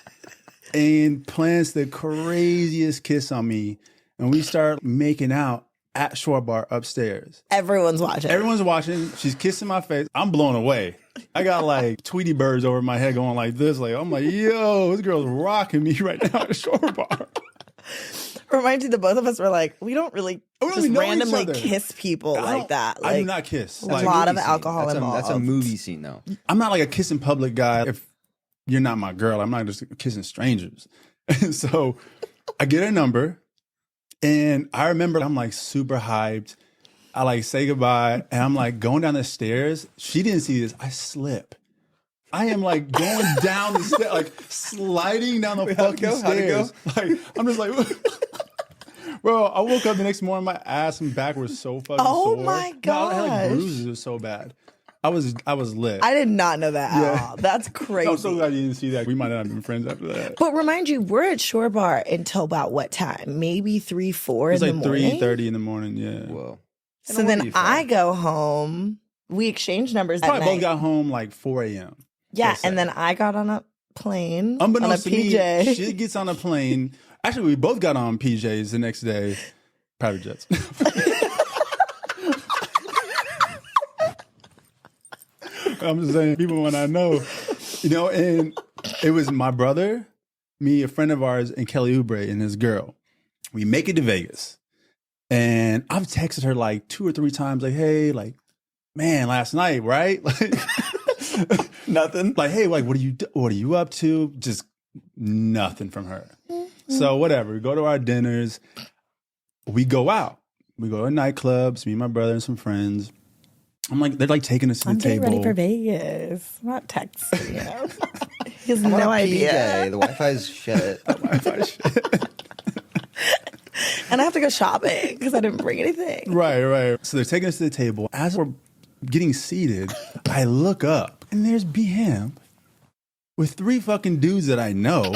B: and plants the craziest kiss on me. And we start making out at Shore Bar upstairs.
C: Everyone's watching.
B: Everyone's watching. She's kissing my face. I'm blown away. I got like Tweety birds over my head going like this. Like, I'm like, yo, this girl's rocking me right now at Shore Bar.
C: Reminds you that both of us were like, we don't really just
B: know
C: randomly
B: each other.
C: kiss people like that. Like,
B: I do not kiss.
C: There's a lot of alcohol involved.
A: That's a movie scene, though.
B: I'm not like a kiss in public guy. If you're not my girl, I'm not just kissing strangers. And so I get her number. And I remember I'm like super hyped. I like say goodbye and I'm like going down the stairs. She didn't see this. I slip. I am like going down the stairs, like sliding down the fucking stairs. Like I'm just like, bro. I woke up the next morning, my ass and back were so fucking sore.
C: Oh my god!
B: I had like bruises. It was so bad. I was lit.
C: I did not know that at all. That's crazy.
B: I'm so glad you didn't see that. We might not have been friends after that.
C: But remind you, we're at Shore Bar until about what time? Maybe 3, 4 in the morning?
B: It's like 3:30 in the morning, yeah.
A: Whoa.
C: So then I go home. We exchange numbers
B: Probably
C: at
B: both
C: night.
B: got home like 4 a.m.
C: Yeah, and then I got on a plane
B: Unbeknownst
C: on a
B: to
C: PJ.
B: me, she gets on a plane. Actually, we both got on PJs the next day. Private jets. I'm just saying, people when I know, and it was my brother, me, a friend of ours, and Kelly Oubre and his girl. We make it to Vegas. And I've texted her like 2 or 3 times, like, hey, like, man, last night, right? Like, nothing. Like, hey, like, what are you up to? Just nothing from her. So whatever. We go to our dinners. We go out. We go to nightclubs, me and my brother and some friends. I'm like, they're like taking us to the table.
C: I'm ready for Vegas. I'm not texting you. He has no idea.
A: PJ. The Wi-Fi's shit.
C: And I have to go shopping because I didn't bring anything.
B: Right. So they're taking us to the table. As we're getting seated, I look up and there's B-Hamp with 3 fucking dudes that I know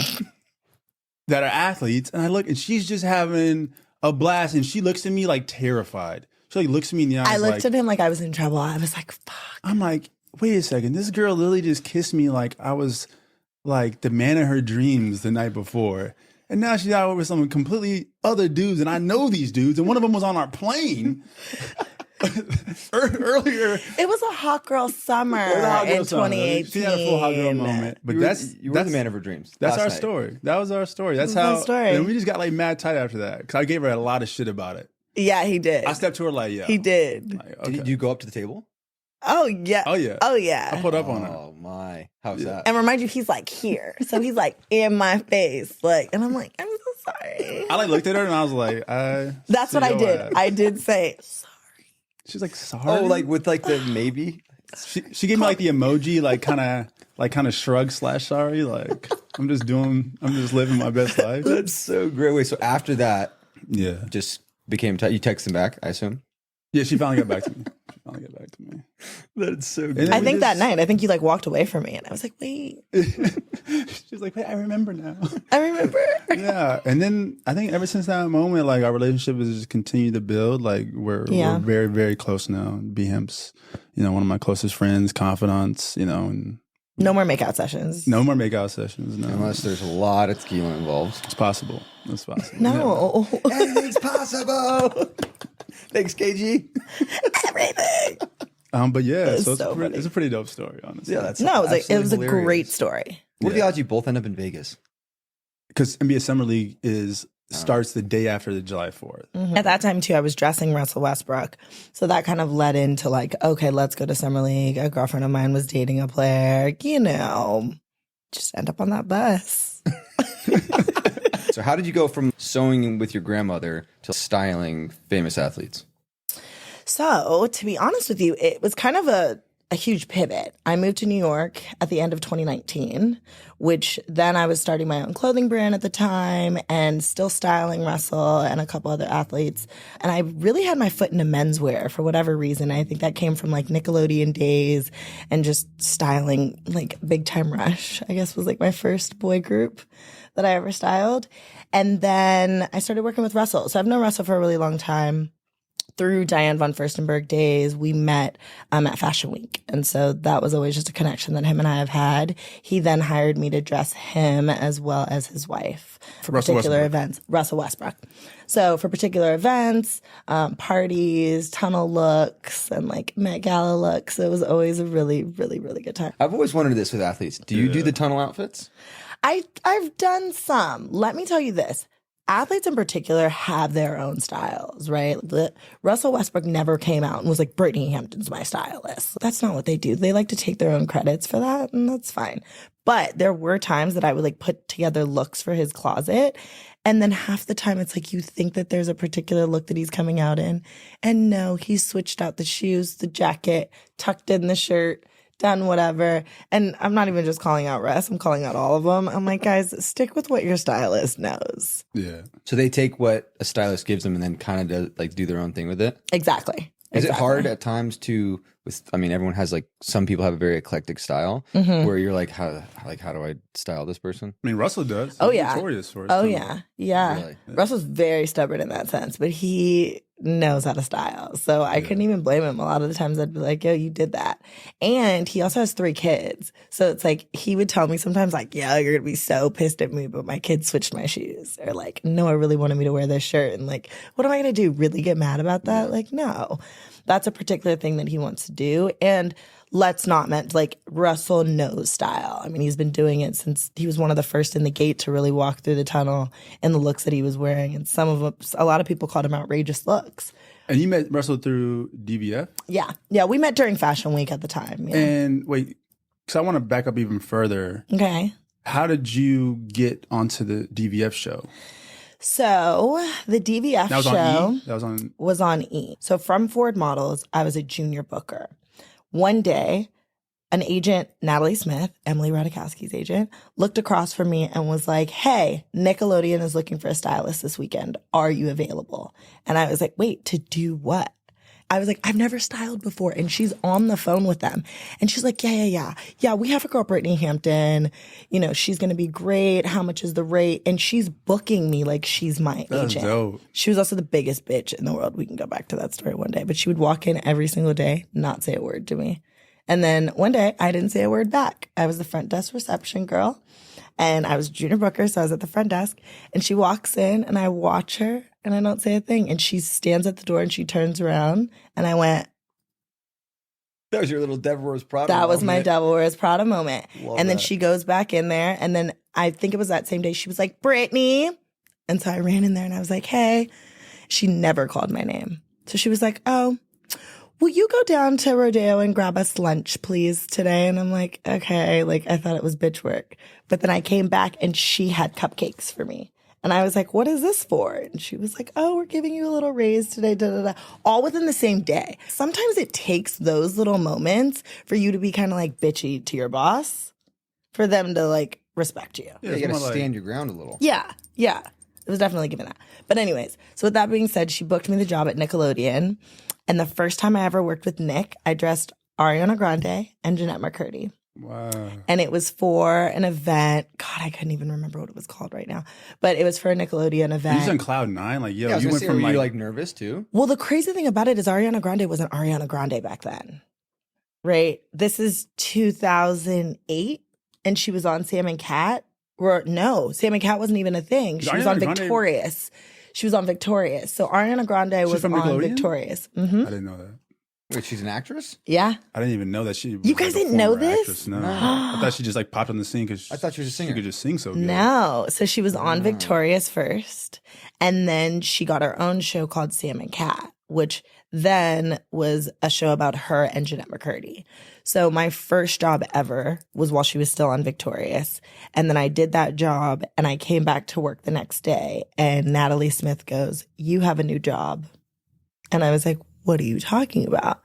B: that are athletes. And I look and she's just having a blast and she looks at me like terrified. She like looks at me in the eyes.
C: I looked at him like I was in trouble. I was like, fuck.
B: I'm like, wait a second. This girl literally just kissed me like I was like the man of her dreams the night before. And now she's out with some completely other dudes. And I know these dudes. And one of them was on our plane earlier.
C: It was a hot girl summer in 2018.
B: She had a full hot girl moment. But
A: you were the man of her dreams.
B: That's our story. That was our story. That's how. And we just got like mad tight after that. Because I gave her a lot of shit about it.
C: Yeah, he did.
B: I stepped to her like, yeah.
C: He did.
B: Like, okay.
A: Did you go up to the table?
C: Oh, yeah.
B: Oh, yeah.
C: Oh, yeah.
B: I put up on her.
A: Oh, my. How's that?
C: And remind you, he's like here. So he's like in my face. Like, and I'm like, I'm so sorry.
B: I like looked at her and I was like,
C: that's what I did.
B: Ass.
C: I did say, sorry.
B: She's like, sorry?
A: Oh, like with like the maybe?
B: She gave me like the emoji, like kind of shrug / sorry. Like, I'm just living my best life.
A: That's so great. Wait, so after that,
B: yeah,
A: just became tight. You text him back, I assume?
B: Yeah, she finally got back to me.
A: That's so good.
C: I think that night, I think you like walked away from me and I was like, wait.
B: She's like, wait, I remember now.
C: I remember.
B: Yeah. And then I think ever since that moment, like our relationship has just continued to build. Like we're very, very close now. B-Hamp's, one of my closest friends, confidants, and
C: no more makeout sessions.
B: No more makeout sessions. No.
A: Unless there's a lot of tequila involved.
B: It's possible. It's possible.
C: No.
A: Yeah. Anything's possible. Thanks, KG.
C: Everything.
B: But yeah, so it's a pretty dope story, honestly.
A: Yeah,
C: it was a great story.
A: What are the odds you both end up in Vegas?
B: Because NBA Summer League starts the day after the July 4th.
C: Mm-hmm. At that time, too, I was dressing Russell Westbrook. So that kind of led into like, okay, let's go to Summer League. A girlfriend of mine was dating a player, just end up on that bus.
A: So how did you go from sewing with your grandmother to styling famous athletes?
C: So to be honest with you, it was kind of a a huge pivot. I moved to New York at the end of 2019, which then I was starting my own clothing brand at the time and still styling Russell and a couple other athletes. And I really had my foot into menswear for whatever reason. I think that came from like Nickelodeon days and just styling like Big Time Rush, I guess was like my first boy group that I ever styled. And then I started working with Russell. So I've known Russell for a really long time. Through Diane von Furstenberg days, we met at Fashion Week. And so that was always just a connection that him and I have had. He then hired me to dress him as well as his wife for particular events. Russell Westbrook. So for particular events, parties, tunnel looks, and like Met Gala looks, it was always a really, really, really good time.
A: I've always wondered this with athletes. Do you do the tunnel outfits?
C: I've done some. Let me tell you this. Athletes in particular have their own styles, right? Russell Westbrook never came out and was like, Brittany Hampton's my stylist. That's not what they do. They like to take their own credits for that, and that's fine. But there were times that I would like put together looks for his closet, and then half the time it's like you think that there's a particular look that he's coming out in, and no, he switched out the shoes, the jacket, tucked in the shirt, done whatever. And I'm not even just calling out Russ, I'm calling out all of them. I'm like, guys, stick with what your stylist knows.
B: Yeah.
A: So they take what a stylist gives them and then kind of do their own thing with it?
C: Exactly.
A: Is it hard at times everyone has like, some people have a very eclectic style where you're like, how do I style this person?
B: I mean, Russell does.
C: Oh, yeah.
B: Notorious for it.
C: Oh, yeah. Yeah.
A: Really?
C: Russell's very stubborn in that sense, but he knows how to style. So I couldn't even blame him. A lot of the times I'd be like, yo, you did that. And he also has 3 kids. So it's like, he would tell me sometimes like, yo, you're going to be so pissed at me, but my kid switched my shoes. Or like, no, I really wanted me to wear this shirt. And like, what am I going to do? Really get mad about that? Like, no. That's a particular thing that he wants to do. And let's not like Russell knows style. I mean, he's been doing it since he was one of the first in the gate to really walk through the tunnel and the looks that he was wearing. And some of them, a lot of people called him outrageous looks.
B: And you met Russell through DVF?
C: Yeah. Yeah. We met during Fashion Week at the time. Yeah.
B: And wait, because I want to back up even further.
C: Okay.
B: How did you get onto the DVF show?
C: So the DVF show
B: was on
C: E. So from Ford Models, I was a junior booker. One day, an agent, Natalie Smith, Emily Ratajkowski's agent, looked across from me and was like, hey, Nickelodeon is looking for a stylist this weekend. Are you available? And I was like, wait, to do what? I was like, I've never styled before. And she's on the phone with them. And she's like, yeah. We have a girl, Brittany Hampton. You know, she's going to be great. How much is the rate? And she's booking me like she's my agent.
B: Dope.
C: She was also the biggest bitch in the world. We can go back to that story one day. But she would walk in every single day, not say a word to me. And then one day, I didn't say a word back. I was the front desk reception girl. And I was a junior booker, so I was at the front desk. And she walks in, and I watch her, and I don't say a thing. And she stands at the door, and she turns around, and I went,
A: that was your little Devil Wears Prada
C: that
A: moment.
C: was my Devil Wears Prada moment.
A: Love
C: and then
A: that.
C: she goes back in there, and then I think it was that same day, she was like, Brittany. And so I ran in there, and I was like, hey. She never called my name. So she was like, oh, will you go down to Rodeo and grab us lunch, please, today? And I'm like, okay. Like, I thought it was bitch work. But then I came back and she had cupcakes for me. And I was like, what is this for? And she was like, oh, we're giving you a little raise today, all within the same day. Sometimes it takes those little moments for you to be kind of like bitchy to your boss, for them to like respect you.
A: Yeah, you got to stand your ground a little.
C: Yeah. It was definitely given that. But anyways, so with that being said, she booked me the job at Nickelodeon. And the first time I ever worked with Nick, I dressed Ariana Grande and Jeanette McCurdy.
B: Wow.
C: And it was for an event. God, I couldn't even remember what it was called right now. But it was for a Nickelodeon event.
B: You was on cloud 9? Like, yo,
A: Yeah,
B: you went from
A: were you like nervous too?
C: Well, the crazy thing about it is Ariana Grande wasn't Ariana Grande back then. Right? This is 2008. And she was on Sam and Cat. Or no, Sam and Cat wasn't even a thing. She was on Victorious. She was on Victorious. So Ariana Grande was on Victorious. Mm-hmm.
B: I didn't know that.
A: Wait, she's an actress?
C: Yeah.
B: I didn't even know that she was
C: You guys didn't know this?
B: Actress. No. I thought she just like popped on the scene because
A: I thought she was a singer.
B: She could just sing so good.
C: No. So she was on Victorious first. And then she got her own show called Sam and Cat, which then was a show about her and Jeanette McCurdy. So my first job ever was while she was still on Victorious. And then I did that job and I came back to work the next day and Natalie Smith goes, you have a new job. And I was like, what are you talking about?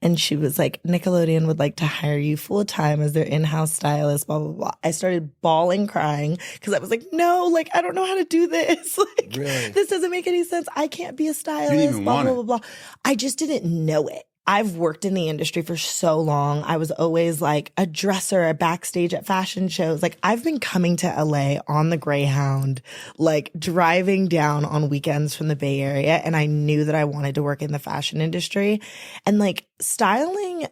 C: And she was like, Nickelodeon would like to hire you full time as their in-house stylist, blah, blah, blah. I started bawling, crying because I was like, no, like, I don't know how to do this. Like,
B: Really?
C: this doesn't make any sense. I can't be a stylist,
B: You didn't even
C: blah,
B: want
C: blah,
B: it.
C: blah, blah. I just didn't know it. I've worked in the industry for so long. I was always like a dresser, a backstage at fashion shows. Like I've been coming to LA on the Greyhound, like driving down on weekends from the Bay Area. And I knew that I wanted to work in the fashion industry. And like styling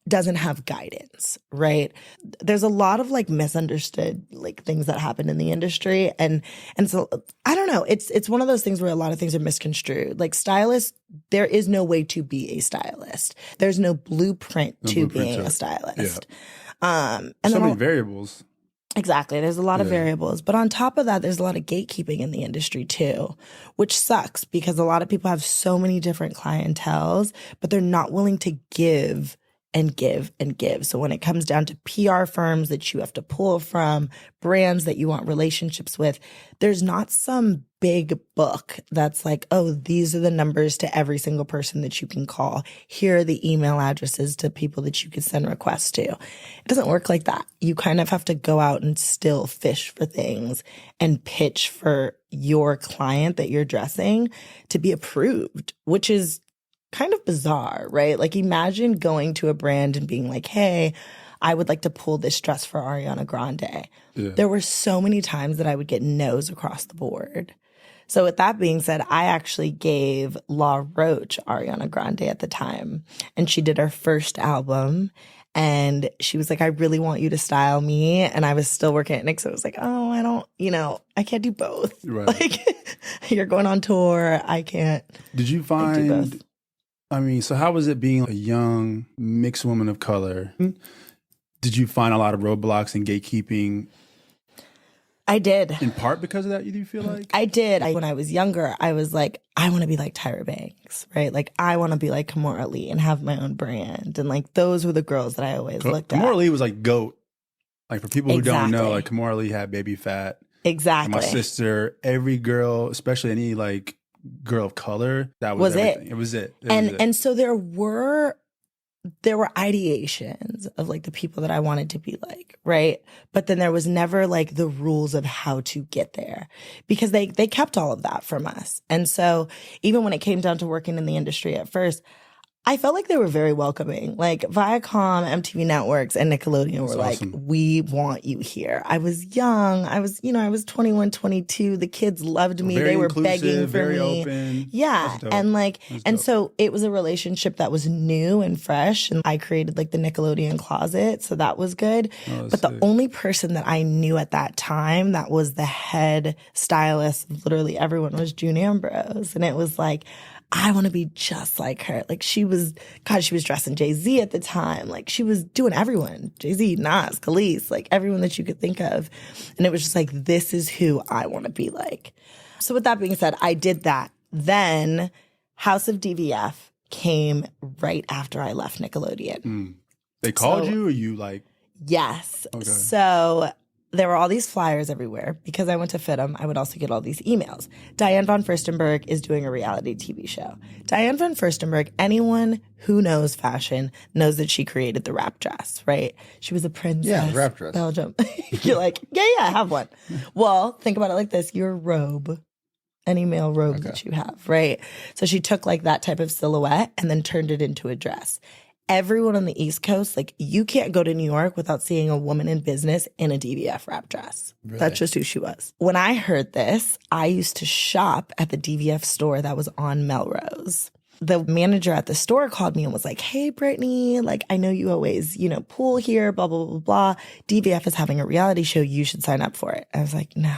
C: doesn't have guidance, right? There's a lot of like misunderstood like things that happen in the industry. And so I don't know. It's one of those things where a lot of things are misconstrued. Like stylists, there is no way to be a stylist. There's no blueprint to being a stylist.
B: Yeah.
C: And
B: So
C: then
B: many variables.
C: Exactly. There's a lot of variables. But on top of that, there's a lot of gatekeeping in the industry too, which sucks because a lot of people have so many different clienteles, but they're not willing to give and give and give. So when it comes down to PR firms that you have to pull from, brands that you want relationships with, there's not some big book that's like, oh, these are the numbers to every single person that you can call. Here are the email addresses to people that you could send requests to. It doesn't work like that. You kind of have to go out and still fish for things and pitch for your client that you're dressing to be approved, which is kind of bizarre, right? Like imagine going to a brand and being like, hey, I would like to pull this dress for Ariana Grande. Yeah. There were so many times that I would get no's across the board. So with that being said, I actually gave La Roche Ariana Grande at the time, and she did her first album. And she was like, I really want you to style me. And I was still working at Nick. So I was like, oh, I don't, I can't do both. Right. Like you're going on tour. I can't.
B: Did you find, so how was it being a young mixed woman of color? Did you find a lot of roadblocks and gatekeeping?
C: I did.
B: In part because of that, do you feel like?
C: I did. When I was younger, I was like, I want to be like Tyra Banks, right? Like, I want to be like Kimora Lee and have my own brand. And like, those were the girls that I always looked at.
B: Kimora Lee was like GOAT. Like, for people who don't know, like, Kimora Lee had Baby Fat.
C: Exactly.
B: And my sister, every girl, especially any like girl of color, that was everything. It was it.
C: And so there were ideations of like the people that I wanted to be like, right? But then there was never like the rules of how to get there because they kept all of that from us. And so even when it came down to working in the industry at first, I felt like they were very welcoming. Like Viacom, MTV Networks, and Nickelodeon were like, we want you here. I was young. I was 21, 22. The kids loved me.
B: Very
C: they were
B: inclusive,
C: begging for
B: very
C: me.
B: Open.
C: Yeah. And so it was a relationship that was new and fresh. And I created like the Nickelodeon closet. So that was good. But the only person that I knew at that time that was the head stylist of literally everyone was June Ambrose. And it was like, I want to be just like her. Like she was dressing Jay-Z at the time. Like she was doing everyone. Jay-Z, Nas, Khalees, like everyone that you could think of. And it was just like, this is who I want to be like. So with that being said, I did that. Then House of DVF came right after I left Nickelodeon.
B: They called you or you like?
C: Yes.
B: Okay.
C: So there were all these flyers everywhere. Because I went to FITM, I would also get all these emails. Diane von Furstenberg is doing a reality TV show. Diane von Furstenberg, anyone who knows fashion knows that she created the wrap dress, right? She was a princess.
A: Yeah, wrap dress.
C: Belgium. You're like, yeah, I have one. Well, think about it like this. Your robe, any male robe that you have, right? So she took like that type of silhouette and then turned it into a dress. Everyone on the East Coast, like you can't go to New York without seeing a woman in business in a DVF wrap dress. Really? That's just who she was. When I heard this, I used to shop at the DVF store that was on Melrose. The manager at the store called me and was like, hey, Brittany, like I know you always, pool here, blah, blah, blah, blah. DVF is having a reality show. You should sign up for it. I was like, no.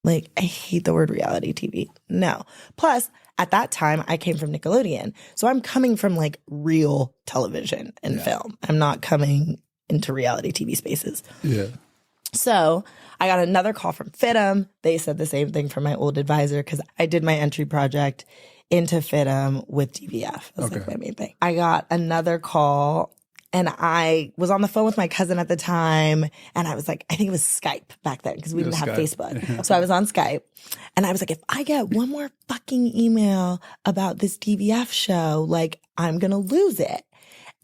C: Like, I hate the word reality TV. No. Plus, at that time, I came from Nickelodeon. So I'm coming from like real television and film. I'm not coming into reality TV spaces. Yeah. So I got another call from FITM. They said the same thing from my old advisor because I did my entry project into FITM with DVF. That's like my main thing. I got another call. And I was on the phone with my cousin at the time. And I was like, I think it was Skype back then because we didn't have Facebook. So I was on Skype. And I was like, if I get one more fucking email about this DVF show, like I'm going to lose it.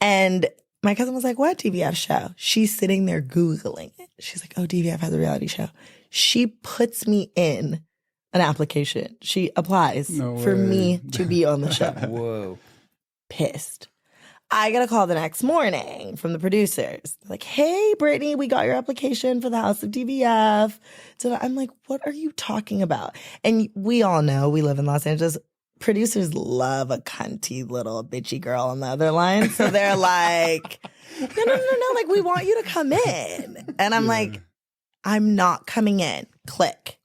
C: And my cousin was like, what DVF show? She's sitting there Googling it. She's like, oh, DVF has a reality show. She puts me in an application. She applies for me to be on the show.
A: Whoa.
C: Pissed. I get a call the next morning from the producers. They're like, hey, Brittany, we got your application for the House of DVF. So I'm like, what are you talking about? And we all know, we live in Los Angeles. Producers love a cunty little bitchy girl on the other line. So they're like, no. Like, we want you to come in. And I'm like, I'm not coming in. Click.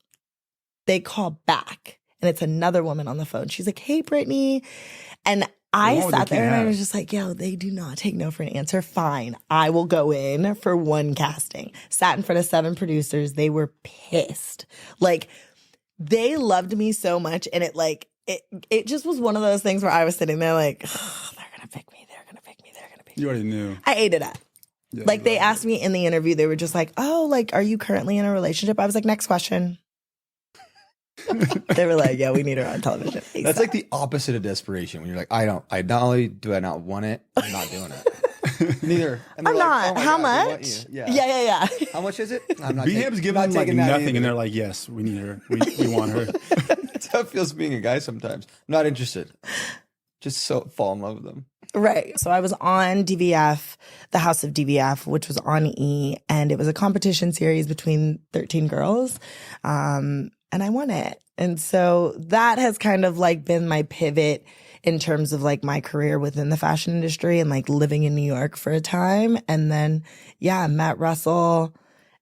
C: They call back. And it's another woman on the phone. She's like, hey, Brittany. And I sat there and I was just like, yo, they do not take no for an answer. Fine. I will go in for one casting. Sat in front of 7 producers. They were pissed. Like, they loved me so much. And it just was one of those things where I was sitting there like, oh, they're going to pick me. They're going to pick me. They're going to pick me.
B: You already knew.
C: I ate it up. Yeah, like, they asked me in the interview, they were just like, oh, like, are you currently in a relationship? I was like, next question. They were like, yeah, we need her on television.
A: That's like the opposite of desperation when you're like, I not only do I not want it, I'm not doing it. Neither.
C: I'm like, not. Oh, how much? Yeah.
A: How much is it? I'm not
B: BHAM's giving them like nothing, and they're like, yes, we need her. We want her.
A: That's how it feels being a guy sometimes. I'm not interested. Just so fall in love with them.
C: Right. So I was on DVF, the House of DVF, which was on E! And it was a competition series between 13 girls. And I won it. And so that has kind of like been my pivot in terms of like my career within the fashion industry and like living in New York for a time. And then, I met Russell.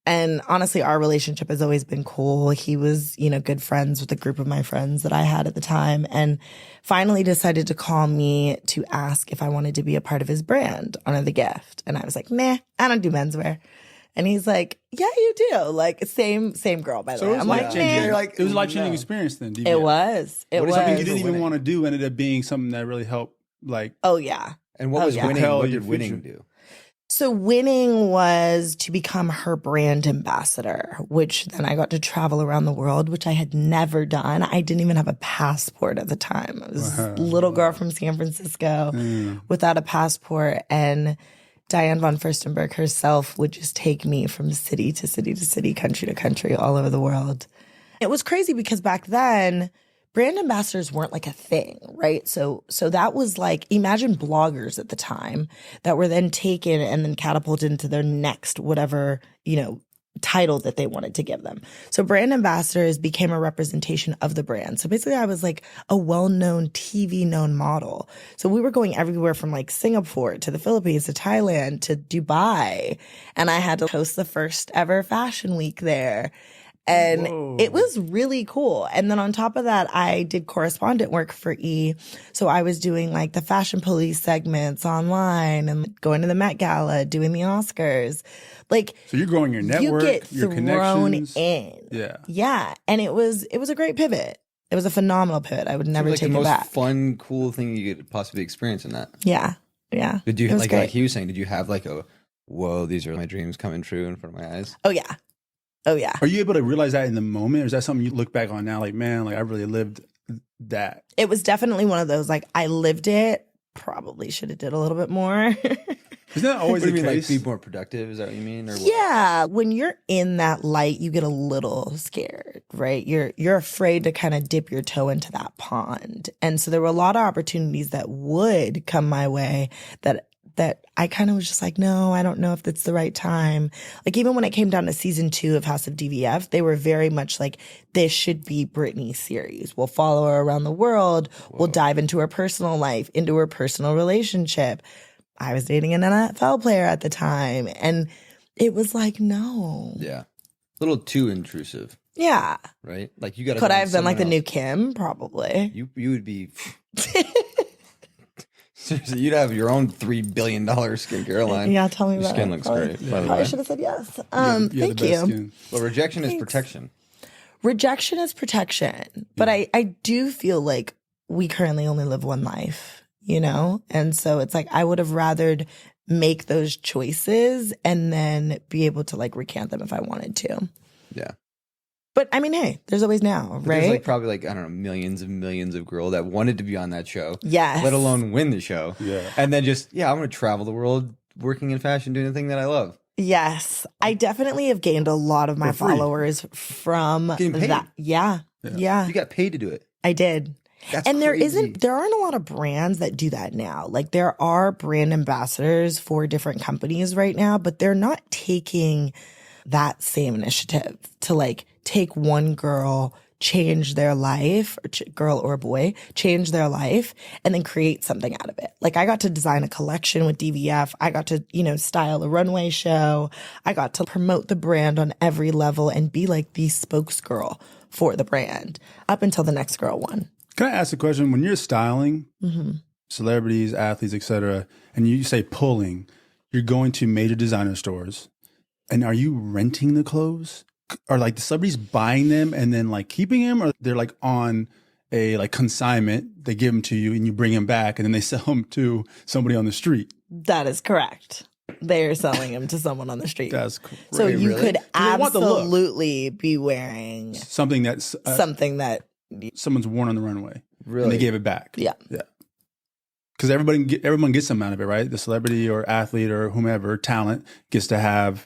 C: And honestly, our relationship has always been cool. He was, good friends with a group of my friends that I had at the time, and finally decided to call me to ask if I wanted to be a part of his brand, Honor the Gift. And I was like, nah, I don't do menswear. And he's like, yeah, you do. Like, same girl, by the way. I'm like,
B: it was a life-changing experience then. DVF.
C: It was. It was.
B: Something you didn't even want to do ended up being something that really helped, like.
C: Oh, yeah.
A: And what was winning? What did winning do?
C: So winning was to become her brand ambassador, which then I got to travel around the world, which I had never done. I didn't even have a passport at the time. I was a little girl from San Francisco without a passport. And Diane von Furstenberg herself would just take me from city to city to city, country to country, all over the world. It was crazy because back then, brand ambassadors weren't like a thing, right? So that was like, imagine bloggers at the time that were then taken and then catapulted into their next whatever, title that they wanted to give them. So brand ambassadors became a representation of the brand. So basically I was like a well-known TV known model. So we were going everywhere from like Singapore to the Philippines to Thailand to Dubai. And I had to host the first ever fashion week there. And It was really cool. And then on top of that, I did correspondent work for E! So I was doing like the fashion police segments online and going to the Met Gala, doing the Oscars. Like,
B: so you're growing your network,
C: you get
B: your
C: thrown
B: connections.
C: In. Yeah. And it was a great pivot. It was a phenomenal pivot. I would never take it back.
A: The most fun, cool thing you could possibly experience in that.
C: Yeah.
A: Did you, like he was saying, did you have like whoa, these are my dreams coming true in front of my eyes?
C: Oh, yeah.
B: Are you able to realize that in the moment? Or is that something you look back on now? Like, man, like I really lived that.
C: It was definitely one of those, like, I lived it. Probably should have did a little bit more.
B: Isn't that always the case?
A: Like, be more productive? Is that what you mean? Or what?
C: Yeah. When you're in that light, you get a little scared, right? You're afraid to kind of dip your toe into that pond. And so there were a lot of opportunities that would come my way that I kind of was just like, no, I don't know if that's the right time. Like, even when it came down to season 2 of House of DVF, they were very much like, this should be Brittany's series. We'll follow her around the world. Whoa. We'll dive into her personal life, into her personal relationship. I was dating an NFL player at the time. And it was like, no.
A: Yeah. A little too intrusive.
C: Yeah.
A: Right? Like, you got to.
C: Could I have been like the new Kim? Probably.
A: You would be. Seriously, you'd have your own $3 billion skincare line.
C: Yeah, tell me about it.
A: Your skin looks great, by the way.
C: Probably should have said yes. Thank you.
B: Skin.
A: Well, rejection is protection.
C: Rejection is protection. But I do feel like we currently only live one life, And so it's like I would have rathered make those choices and then be able to like recant them if I wanted to.
A: Yeah.
C: But I mean, hey, there's always now, right?
A: There's like probably like, I don't know, millions and millions of girls that wanted to be on that show.
C: Yes.
A: Let alone win the show.
B: Yeah.
A: And then just, I'm going to travel the world working in fashion, doing the thing that I love.
C: Yes. I definitely have gained a lot of my followers from
A: Getting paid.
C: that. Yeah.
A: You got paid to do it.
C: I did.
A: That's
C: and
A: crazy.
C: there aren't a lot of brands that do that now. Like there are brand ambassadors for different companies right now, but they're not taking that same initiative to like take one girl, change their life, or girl or boy, change their life, and then create something out of it. Like I got to design a collection with DVF. I got to, style a runway show. I got to promote the brand on every level and be like the spokesgirl for the brand up until the next girl won.
B: Can I ask a question? When you're styling celebrities, athletes, etc., and you say pulling, you're going to major designer stores, and are you renting the clothes? Are like the celebrities buying them and then like keeping them, or they're like on a like consignment? They give them to you and you bring them back, and then they sell them to somebody on the street.
C: That is correct. They are selling them to someone on the street.
B: That's cool.
C: So you could
B: They want the look.
C: absolutely be wearing
B: Something that's
C: something that
B: someone's worn on the runway.
A: Really?
B: And they gave it back.
C: Yeah.
B: Because everyone gets some out of it, right? The celebrity or athlete or whomever, talent, gets to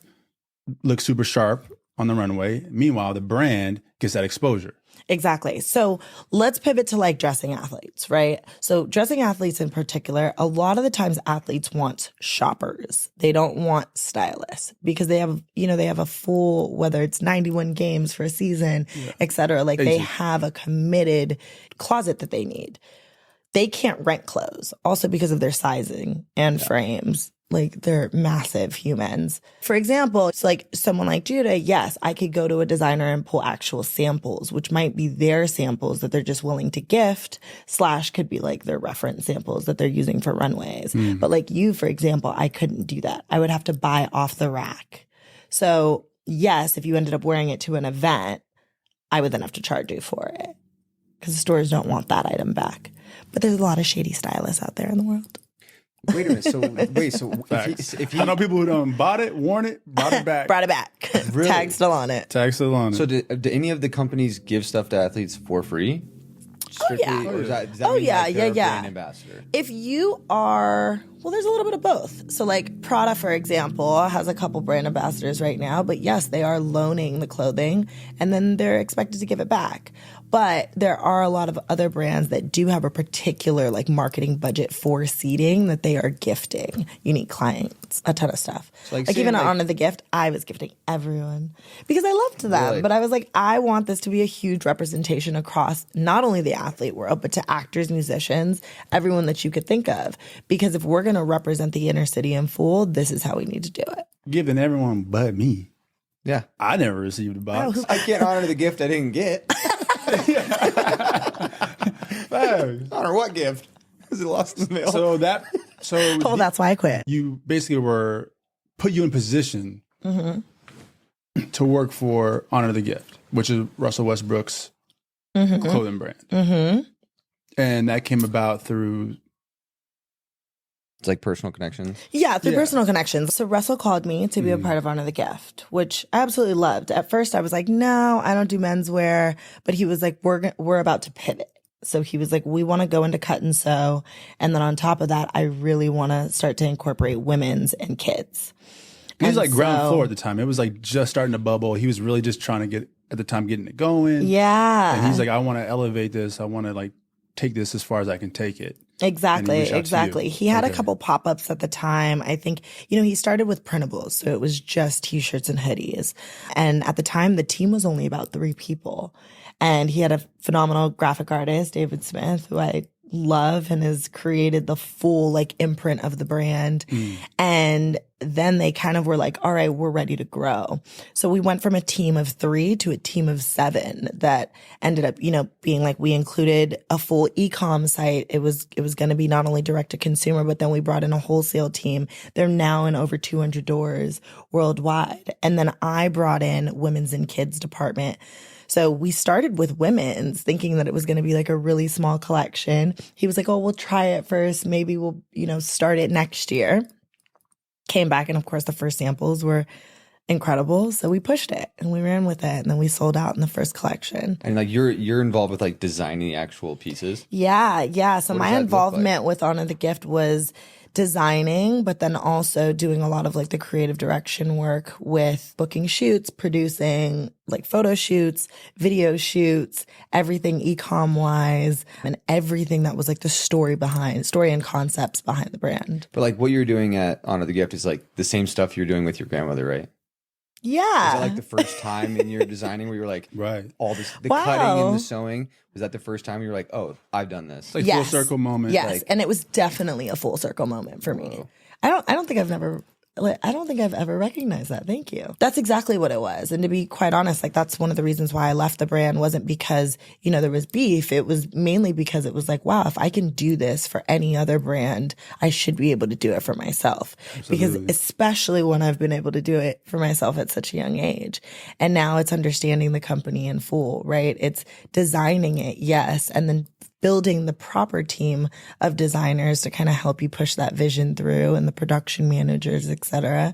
B: look super sharp on the runway. Meanwhile, the brand gets that exposure.
C: Exactly. So let's pivot to like dressing athletes, right? So dressing athletes in particular, a lot of the times athletes want shoppers. They don't want stylists because they have, they have a full, whether it's 91 games for a season, et cetera. Like they have a committed closet that they need. They can't rent clothes also because of their sizing and frames. Like they're massive humans. For example, it's like someone like Judah, yes, I could go to a designer and pull actual samples, which might be their samples that they're just willing to gift, / could be like their reference samples that they're using for runways. But like you, for example, I couldn't do that. I would have to buy off the rack. So yes, if you ended up wearing it to an event, I would then have to charge you for it because the stores don't want that item back. But there's a lot of shady stylists out there in the world.
A: Wait a minute. So if
B: I know people who bought it, worn it, brought it back.
C: Brought it back.
A: Really?
C: Tag still on it.
A: So do any of the companies give stuff to athletes for free? Strictly,
C: yeah.
A: Or does that
C: Oh,
A: mean
C: yeah,
A: like they're a
C: yeah.
A: brand ambassador?
C: If you are, well, there's a little bit of both. So like Prada, for example, has a couple brand ambassadors right now, but yes, they are loaning the clothing and then they're expected to give it back. But there are a lot of other brands that do have a particular like marketing budget for seeding that they are gifting unique clients, a ton of stuff.
A: So like
C: even
A: saying,
C: on Honor the Gift, I was gifting everyone because I loved them.
A: Really?
C: But I was like, I want this to be a huge representation across not only the athlete world, but to actors, musicians, everyone that you could think of. Because if we're going to represent the inner city in full, this is how we need to do it.
B: Giving everyone but me.
A: Yeah.
B: I never received a box.
A: I can't honor the gift I didn't get. Honor what gift? Is it lost in the mail?
B: So
C: That's why I quit.
B: You basically put you in position to work for Honor the Gift, which is Russell Westbrook's clothing brand. And that came about through...
A: It's like personal connections.
C: Yeah, through personal connections. So Russell called me to be a part of Honor the Gift, which I absolutely loved. At first I was like, no, I don't do menswear. But he was like, we're about to pivot. So he was like, we want to go into cut and sew. And then on top of that, I really want to start to incorporate women's and kids.
B: He was like ground floor at the time. It was like just starting to bubble. He was really just trying to getting it going.
C: Yeah.
B: And he's like, I want to elevate this. I want to like take this as far as I can take it.
C: Exactly. He had a couple pop-ups at the time. I think, he started with printables. So it was just t-shirts and hoodies. And at the time, the team was only about 3 people. And he had a phenomenal graphic artist, David Smith, who I love and has created the full like imprint of the brand. And then they kind of were like, all right, we're ready to grow. So we went from a team of 3 to a team of 7 that ended up, being like, we included a full e-com site. It was going to be not only direct to consumer, but then we brought in a wholesale team. They're now in over 200 doors worldwide. And then I brought in women's and kids department. So we started with women's thinking that it was going to be like a really small collection. He was like, oh, we'll try it first. Maybe we'll, start it next year. Came back. And of course, the first samples were incredible. So we pushed it and we ran with it, and then we sold out in the first collection.
A: And like you're involved with like designing the actual pieces.
C: Yeah. So
A: What
C: my
A: does that look
C: involvement with Honor the Gift was designing, but then also doing a lot of like the creative direction work with booking shoots, producing like photo shoots, video shoots, everything e-com wise, and everything that was like the story and concepts behind the brand.
A: But like what you're doing at Honor the Gift is like the same stuff you're doing with your grandmother, right?
C: Yeah.
A: Was that like the first time in your designing where you were like,
B: Right.
A: all this, the cutting and the sewing? Was that the first time you were like, oh, I've done this?
B: It's like full circle moment.
C: Yes,
B: Like,
C: and it was definitely a full circle moment for me. I don't think I've ever recognized that. Thank you. That's exactly what it was. And to be quite honest, like that's one of the reasons why I left the brand wasn't because, there was beef. It was mainly because it was like, wow, if I can do this for any other brand, I should be able to do it for myself.
B: Absolutely.
C: Because especially when I've been able to do it for myself at such a young age. And now it's understanding the company in full, right? It's designing it, yes, and then building the proper team of designers to kind of help you push that vision through, and the production managers, et cetera.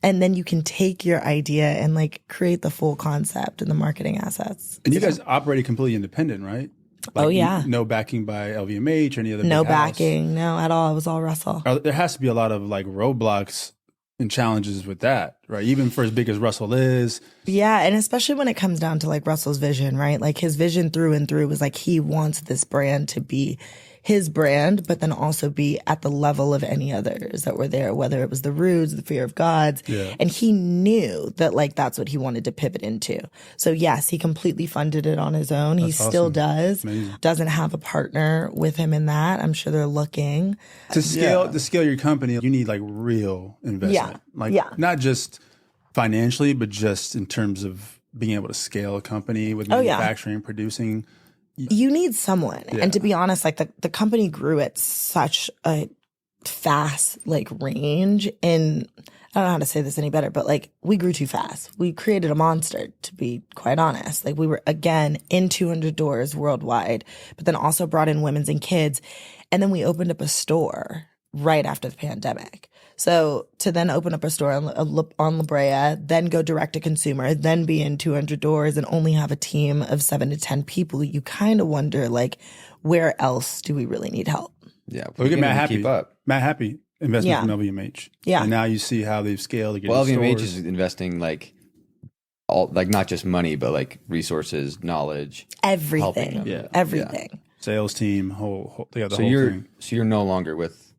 C: And then you can take your idea and like create the full concept and the marketing assets.
B: And you guys operated completely independent, right? Like,
C: oh, yeah.
B: No backing by LVMH or any other
C: No
B: big house?
C: backing, no, at all. It was all Russell.
B: There has to be a lot of like roadblocks and challenges with that, right? Even for as big as Russell is.
C: Yeah, and especially when it comes down to like Russell's vision, right? Like his vision through and through was like he wants this brand to be his brand, but then also be at the level of any others that were there, whether it was the Rudes, the Fear of Gods.
B: Yeah.
C: And he knew that like that's what he wanted to pivot into. So yes, he completely funded it on his own. He still does.
B: Amazing.
C: Doesn't have a partner with him in that. I'm sure they're looking.
B: To scale your company, you need like real investment. Not just financially, but just in terms of being able to scale a company with manufacturing, producing.
C: You need someone. Yeah. And to be honest, like the company grew at such a fast like range, and I don't know how to say this any better, but like we grew too fast. We created a monster, to be quite honest. Like we were again in 200 doors worldwide, but then also brought in women's and kids. And then we opened up a store right after the pandemic. So to then open up a store on La Brea, then go direct to consumer, then be in 200 doors and only have a team of 7 to 10 people, you kind of wonder like, where else do we really need help?
A: Yeah.
B: Look at Matt Happy. Keep up. Matt Happy investment from LVMH.
C: Yeah.
B: And now you see how they've scaled.
A: Well, LVMH is investing like all, like not just money, but like resources, knowledge,
C: everything.
A: Yeah.
C: Everything.
B: Yeah. Sales team, they got the
A: whole thing. So you're no longer with.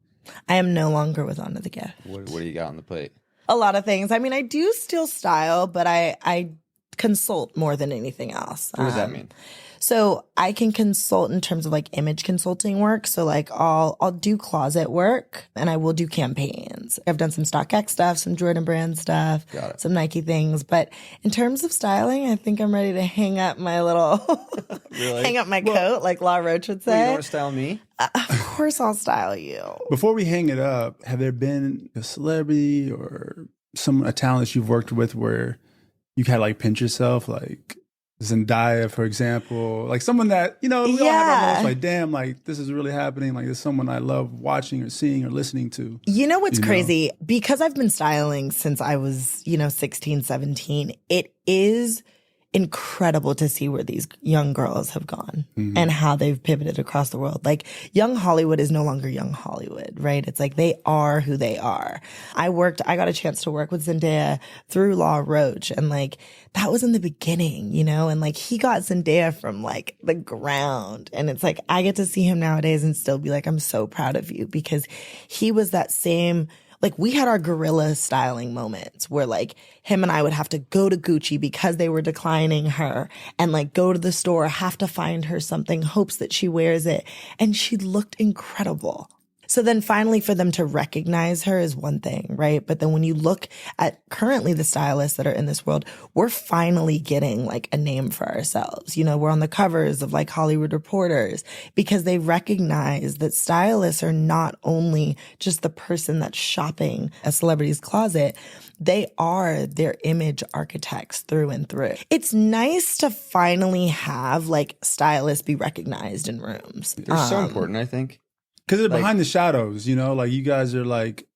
C: I am no longer with Honor the Gift.
A: What do you got on the plate?
C: A lot of things. I mean, I do still style, but I consult more than anything else.
A: What does that mean?
C: So I can consult in terms of like image consulting work. So like I'll do closet work and I will do campaigns. I've done some StockX stuff, some Jordan brand stuff, some Nike things. But in terms of styling, I think I'm ready to hang up my little, hang up my coat, like La Roche would say.
A: Well, you don't want to style me?
C: Of course I'll style you.
B: Before we hang it up, have there been a celebrity or a talent that you've worked with where you kind of like pinch yourself, like Zendaya, for example, like someone that, we all have our moments like, damn, like this is really happening. Like this is someone I love watching or seeing or listening to.
C: You know what's crazy? Because I've been styling since I was, 16, 17, it is incredible to see where these young girls have gone and how they've pivoted across the world. Like young Hollywood is no longer young Hollywood, right? It's like they are who they are. I got a chance to work with Zendaya through La Roche, and like that was in the beginning, and like he got Zendaya from like the ground, and it's like I get to see him nowadays and still be like, I'm so proud of you, because he was that same. Like we had our guerrilla styling moments where like him and I would have to go to Gucci because they were declining her, and like go to the store, have to find her something, hopes that she wears it. And she looked incredible. So then finally for them to recognize her is one thing, right? But then when you look at currently the stylists that are in this world, we're finally getting like a name for ourselves. We're on the covers of like Hollywood Reporters because they recognize that stylists are not only just the person that's shopping a celebrity's closet, they are their image architects through and through. It's nice to finally have like stylists be recognized in rooms.
A: They're so important, I think.
B: Because they're behind the shadows, like you guys are like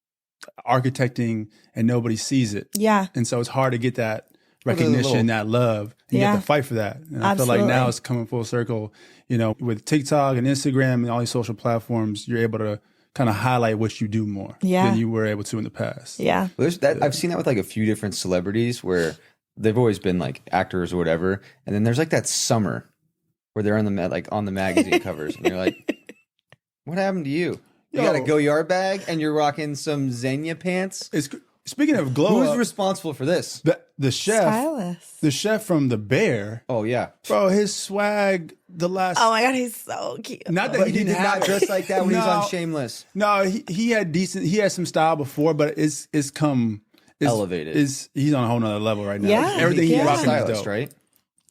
B: architecting and nobody sees it.
C: Yeah.
B: And so it's hard to get that recognition, that love. And you have to fight for that. And I feel like now it's coming full circle, you know, with TikTok and Instagram and all these social platforms, you're able to kind of highlight what you do more than you were able to in the past.
C: Yeah.
A: Well, I've seen that with like a few different celebrities where they've always been like actors or whatever. And then there's like that summer where they're on the magazine covers and you're like, what happened to you? You got a Go Yard bag and you're rocking some Xenia pants?
B: Speaking of glow
A: Who's
B: up,
A: responsible for this?
B: the chef,
C: Stylist.
B: the chef from The Bear.
A: Oh yeah,
B: bro, his swag.
C: Oh my God, he's so cute.
B: Not that
A: but
B: he
A: he
B: didn't
A: did not
B: have
A: dress like that when he was on Shameless.
B: No, he had some style before, but it's
A: Elevated.
B: He's on a whole nother level right now.
C: Yeah.
B: Everything he rocks is
A: stylist,
B: dope.
A: right?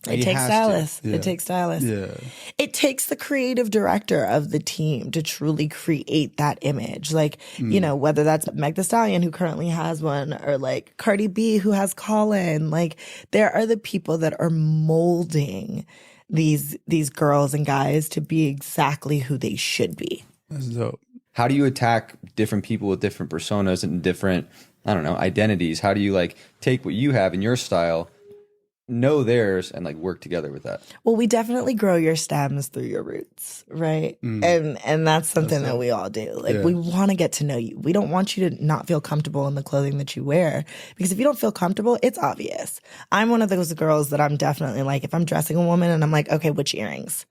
C: It
A: He
C: takes
A: has to.
C: stylists.
B: Yeah.
C: It takes stylists.
B: Yeah.
C: It takes the creative director of the team to truly create that image. Like, you know, whether that's Meg Thee Stallion, who currently has one, or like Cardi B, who has Colin. Like, there are the people that are molding these girls and guys to be exactly who they should be.
B: That's dope.
A: How do you attack different people with different personas and different, I don't know, identities? How do you like take what you have in your style, know theirs, and like work together with that?
C: Well, we definitely grow your stems through your roots, right? And that's something that we all do. Like, we want to get to know you. We don't want you to not feel comfortable in the clothing that you wear, because if you don't feel comfortable, it's obvious. I'm one of those girls that I'm definitely like, if I'm dressing a woman and I'm like, okay, which earrings?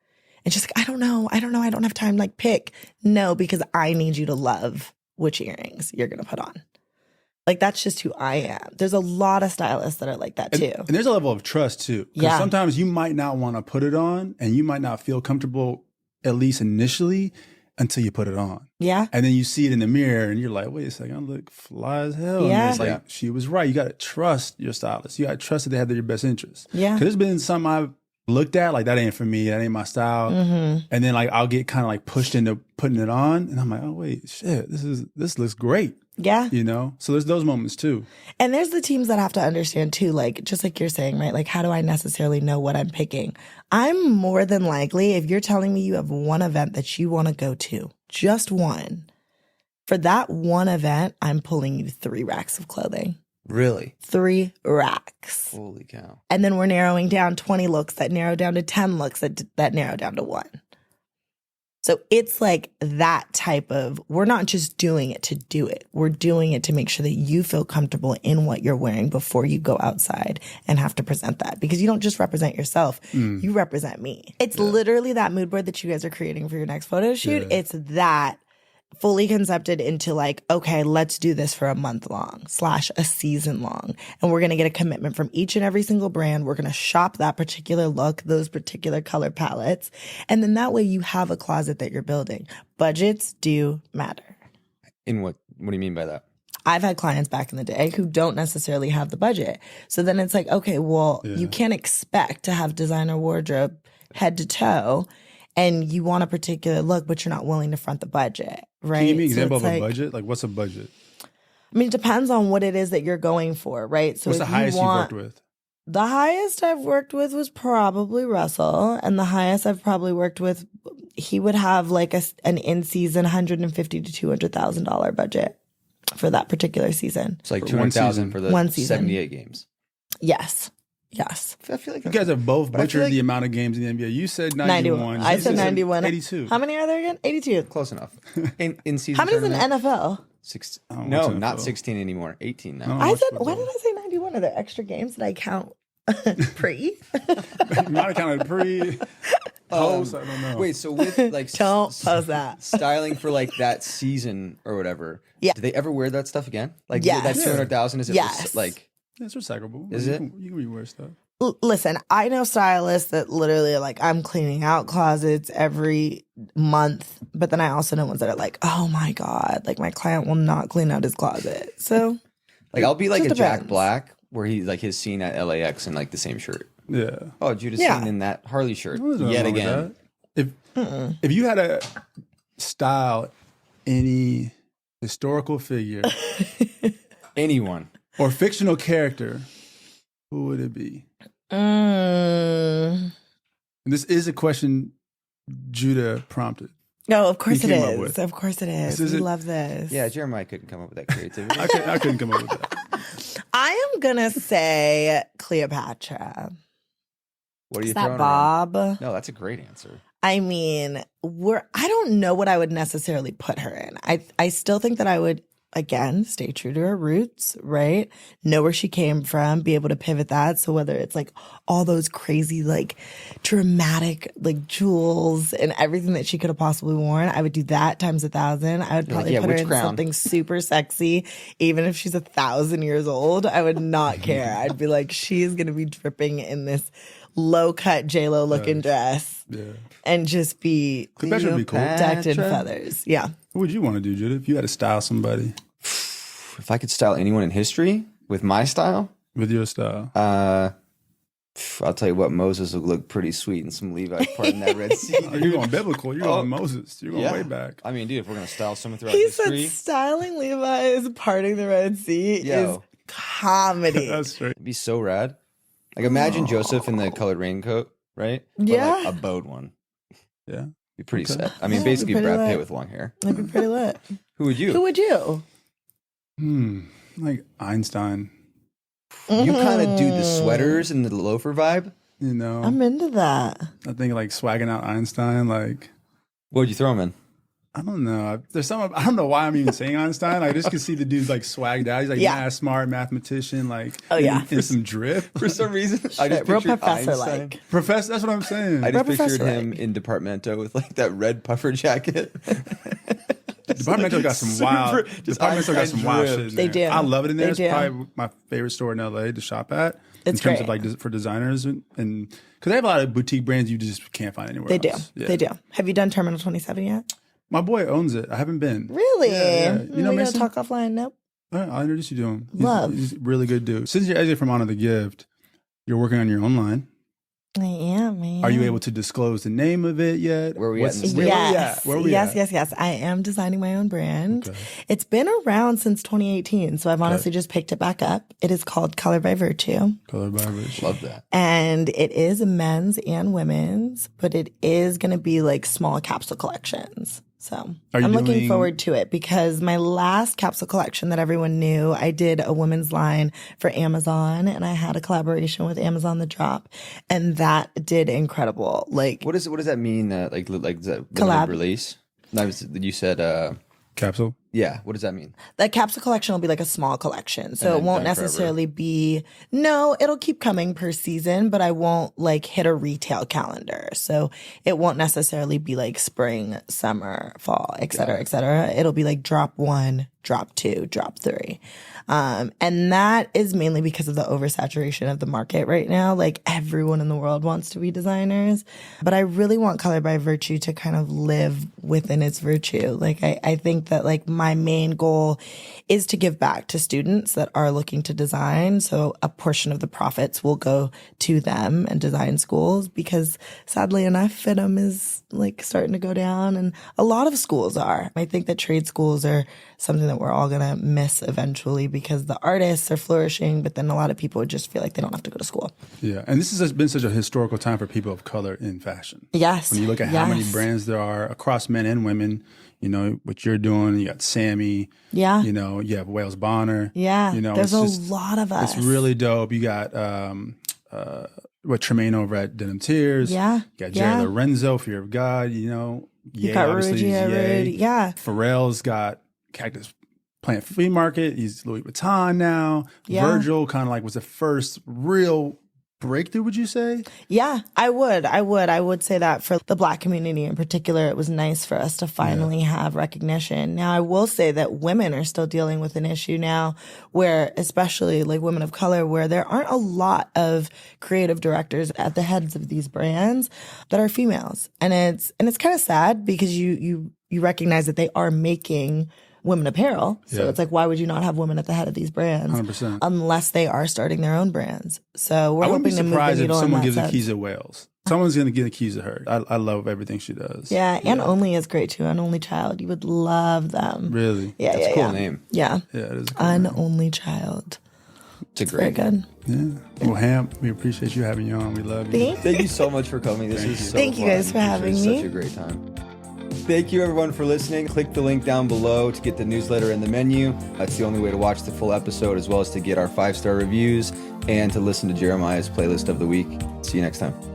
C: And she's like, I don't know. I don't have time. Like, pick. No, because I need you to love which earrings you're going to put on. Like, that's just who I am. There's a lot of stylists that are like that too.
B: And there's a level of trust too. Because sometimes you might not want to put it on and you might not feel comfortable, at least initially, until you put it on.
C: Yeah.
B: And then you see it in the mirror and you're like, wait a second, I look fly as hell.
C: Yeah.
B: And it's like, she was right. You got to trust your stylist. You got to trust that they have your best interests.
C: Yeah.
B: Because there's been some I've looked at, like, that ain't for me. That ain't my style. And then like I'll get kind of like pushed into putting it on. And I'm like, oh, wait, shit, this looks great.
C: Yeah.
B: You know? So there's those moments too.
C: And there's the teams that have to understand too, like, just like you're saying, right? Like, how do I necessarily know what I'm picking? I'm more than likely, if you're telling me you have one event that you want to go to, just one, for that one event, I'm pulling you 3 racks of clothing.
A: Really?
C: 3 racks.
A: Holy cow.
C: And then we're narrowing down 20 looks that narrow down to 10 looks that narrow down to 1. So it's like that type of, we're not just doing it to do it. We're doing it to make sure that you feel comfortable in what you're wearing before you go outside and have to present that. Because you don't just represent yourself, you represent me. It's literally that mood board that you guys are creating for your next photo shoot. It's that fully concepted into like, okay, let's do this for a month long / a season long. And we're going to get a commitment from each and every single brand. We're going to shop that particular look, those particular color palettes. And then that way you have a closet that you're building. Budgets do matter.
A: In what do you mean by that?
C: I've had clients back in the day who don't necessarily have the budget. So then it's like, okay, well, you can't expect to have designer wardrobe head to toe, and you want a particular look, but you're not willing to front the budget, right?
B: Can you give me an example
C: it's
B: of a budget? Like, what's a budget?
C: I mean, it depends on what it is that you're going for, right? So
B: What's the highest you've worked with?
C: The highest I've worked with was probably Russell, and the highest I've probably worked with, he would have like an in-season $150,000 to $200,000 budget for that particular season.
A: It's like
B: For one
A: 200,000 for the
C: One season.
A: 78 games.
C: Yes.
A: I feel like
B: You guys have both
A: But I feel
B: butchered
A: like-
B: the amount of games in the NBA. You said 91.
C: I
B: He
C: said 91.
B: 82.
C: How many are there again? 82.
A: close enough. In season
C: How many is in
A: tournament,
C: NFL?
B: don't
A: No,
B: watch
A: not
B: NFL.
A: 16 anymore. 18 now.
B: Oh.
C: I
B: watch
C: said,
B: football.
C: why did I say 91? Are there extra games that I count pre?
B: You might have counted pre, post, I don't know.
A: Wait, so with like
C: Don't post that.
A: styling for like that season or whatever,
C: Yeah.
A: do they ever wear that stuff again? Like
C: Yes.
A: that 200,000 is it
C: Yes.
A: like
B: It's recyclable.
A: Is it?
B: You can rewear stuff.
C: Listen, I know stylists that literally are like, I'm cleaning out closets every month. But then I also know ones that are like, oh my God, like my client will not clean out his closet. So
A: like I'll be like a
C: just
A: Jack
C: depends.
A: Black where he's like his scene at LAX in like the same shirt.
B: Yeah.
A: Oh, Judah's
C: Yeah.
A: scene in that Harley shirt
B: There's nothing
A: yet
B: wrong with
A: again.
B: that. If you had to style any historical figure
A: Anyone.
B: or fictional character, who would it be?
C: mm,
B: And this is a question Judah prompted.
C: No, of course
B: he
C: it
B: came up
C: is.
B: with.
C: Of course it is.
B: This
C: We
B: isn't-
C: love this.
A: Yeah, Jeremiah couldn't come up with that creativity.
B: I couldn't come up with that.
C: I am gonna say Cleopatra.
A: What are you
C: Is that
A: throwing around?
C: Bob?
A: No, that's a great answer.
C: I mean, I don't know what I would necessarily put her in. I still think that I would, again, stay true to her roots, right? Know where she came from, be able to pivot that. So whether it's like all those crazy, like dramatic, like jewels and everything that she could have possibly worn, I would do that times 1,000. I would probably put her in something super sexy, even if she's 1,000 years old. I would not care. I'd be like, she's going to be dripping in this low cut J-Lo looking dress.
B: Yeah.
C: And just be
B: Cleopatra would be cool.
C: decked in feathers. Yeah.
B: What would you want to do, Judith? If you had to style somebody
A: If I could style anyone in history with my style,
B: with your style,
A: I'll tell you what, Moses would look pretty sweet in some Levi's part in that Red Sea.
B: you're going biblical. You're going Moses. You're going way back.
A: I mean, dude, if we're going to style someone throughout
C: He
A: history.
C: said styling Levi's parting the Red Sea is comedy.
B: That's straight.
A: It'd be so rad. Like, imagine Joseph in the colored raincoat, right? But
C: Yeah.
A: like a bowed one.
B: Yeah.
A: Be pretty set. I mean,
C: Yeah,
A: basically
C: pretty
A: Brad
C: lit.
A: Pitt with long hair.
C: That'd be pretty lit.
A: Who would you?
C: Who would you?
B: Like Einstein.
A: You kind of do the sweaters and the loafer vibe.
B: You know,
C: I'm into that.
B: I think like swagging out Einstein. Like,
A: What would you throw him in?
B: I don't know. There's some. I don't know why I'm even saying Einstein. I just can see the dude's like swagged out. He's like mad smart mathematician. Like, in some drip.
A: For some reason, I just
C: Real
A: pictured
C: professor
A: Einstein.
C: like.
B: Professor. That's what I'm saying.
A: I just
C: Real
A: pictured
C: professor
A: him
C: like.
A: in Departamento with like that red puffer jacket.
B: Departamento got some wild. Departamento got some wild shit. In
C: They
B: there.
C: do.
B: I love it in there.
C: They
B: It's
C: do.
B: probably my favorite store in LA to shop at.
C: It's
B: in terms of
C: great.
B: like for designers and because they have a lot of boutique brands you just can't find anywhere
C: They do.
B: else. Yeah.
C: They do. Have you done Terminal 27 yet?
B: My boy owns it. I haven't been.
C: Really?
B: Yeah. You know
C: we gotta
B: Mason?
C: talk offline. Nope.
B: All right, I'll introduce you to him.
C: Love.
B: He's a really good dude. Since you're exit from Honor the Gift, you're working on your own line.
C: I am, man.
B: Are you able to disclose the name of it yet?
A: Where we at in the
B: Where we at?
C: Yes.
B: Where we
C: yes,
B: at?
C: yes. I am designing my own brand.
B: Okay.
C: It's been around since 2018, so I've honestly just picked it back up. It is called Color by Virtue,
B: Color by Virtue.
A: Love that.
C: and it is men's and women's, but it is going to be like small capsule collections. So
B: Are you
C: I'm looking
B: doing-
C: forward to it because my last capsule collection that everyone knew, I did a women's line for Amazon, and I had a collaboration with Amazon The Drop, and that did incredible. Like,
A: What does that mean? Like is that
C: Collab.
A: limited release? No, you said
B: Capsule.
A: yeah. What does that mean?
C: the capsule collection will be like a small collection. So
A: And
C: it
A: then
C: won't
A: done forever.
C: necessarily be, no, it'll keep coming per season, but I won't like hit a retail calendar. So it won't necessarily be like spring, summer, fall, et cetera, et cetera. It'll be like drop 1, drop 2, drop 3. And that is mainly because of the oversaturation of the market right now. Like everyone in the world wants to be designers, but I really want Color by Virtue to kind of live within its virtue. Like I think that like my main goal is to give back to students that are looking to design. So a portion of the profits will go to them and design schools because sadly enough, FIDM is like starting to go down and a lot of schools are. I think that trade schools are something that we're all going to miss eventually because the artists are flourishing, but then a lot of people just feel like they don't have to go to school.
B: Yeah, and this has been such a historical time for people of color in fashion.
C: Yes.
B: When you look at how many
C: Yes.
B: brands there are across men and women, you know, what you're doing, you got Sammy.
C: Yeah.
B: You know, you have Wales Bonner.
C: Yeah.
B: You know,
C: there's
B: it's
C: a
B: just-
C: lot of us.
B: It's really dope. You got Tremaine over at Denim Tears.
C: Yeah.
B: You got Jerry
C: Yeah.
B: Lorenzo, Fear of God, you know.
C: You
B: Ye,
C: got
B: obviously,
C: Rudy,
B: is Ye.
C: Rudy. Yeah.
B: Pharrell's got Cactus Plant Flea Market. He's Louis Vuitton now.
C: Yeah.
B: Virgil kind of like was the first real breakthrough, would you say?
C: Yeah, I would say that for the Black community in particular, it was nice for us to finally have recognition. Now, I will say that women are still dealing with an issue now where, especially like women of color, where there aren't a lot of creative directors at the heads of these brands that are females. And it's kind of sad because you recognize that they are making women apparel. So
B: Yeah.
C: it's like, why would you not have women at the head of these brands
B: 100%.
C: unless they are starting their own brands? So we're
B: I wouldn't be
C: hoping to move the
B: surprised if
C: needle in
B: someone
C: that
B: gives the
C: sense.
B: keys to Wales. Someone's going to give the keys to her. I love everything she does.
C: Yeah, and Only is great too. An Only Child. You would love them.
B: Really?
C: Yeah,
A: That's
C: yeah,
A: a cool
C: yeah.
A: name.
C: Yeah.
B: Yeah, it is. A cool name.
C: Only Child.
A: It's a
C: Very
A: great.
C: good.
B: Yeah. Well, Ham, we appreciate you having you on. We love you.
C: Thank
A: Thank you so much for coming. This is so
C: Thank you guys
A: fun.
C: for having
A: This was
C: me.
A: Such a great time. Thank you, everyone, for listening. Click the link down below to get the newsletter and the menu. That's the only way to watch the full episode, as well as to get our 5-star reviews and to listen to Jeremiah's playlist of the week. See you next time.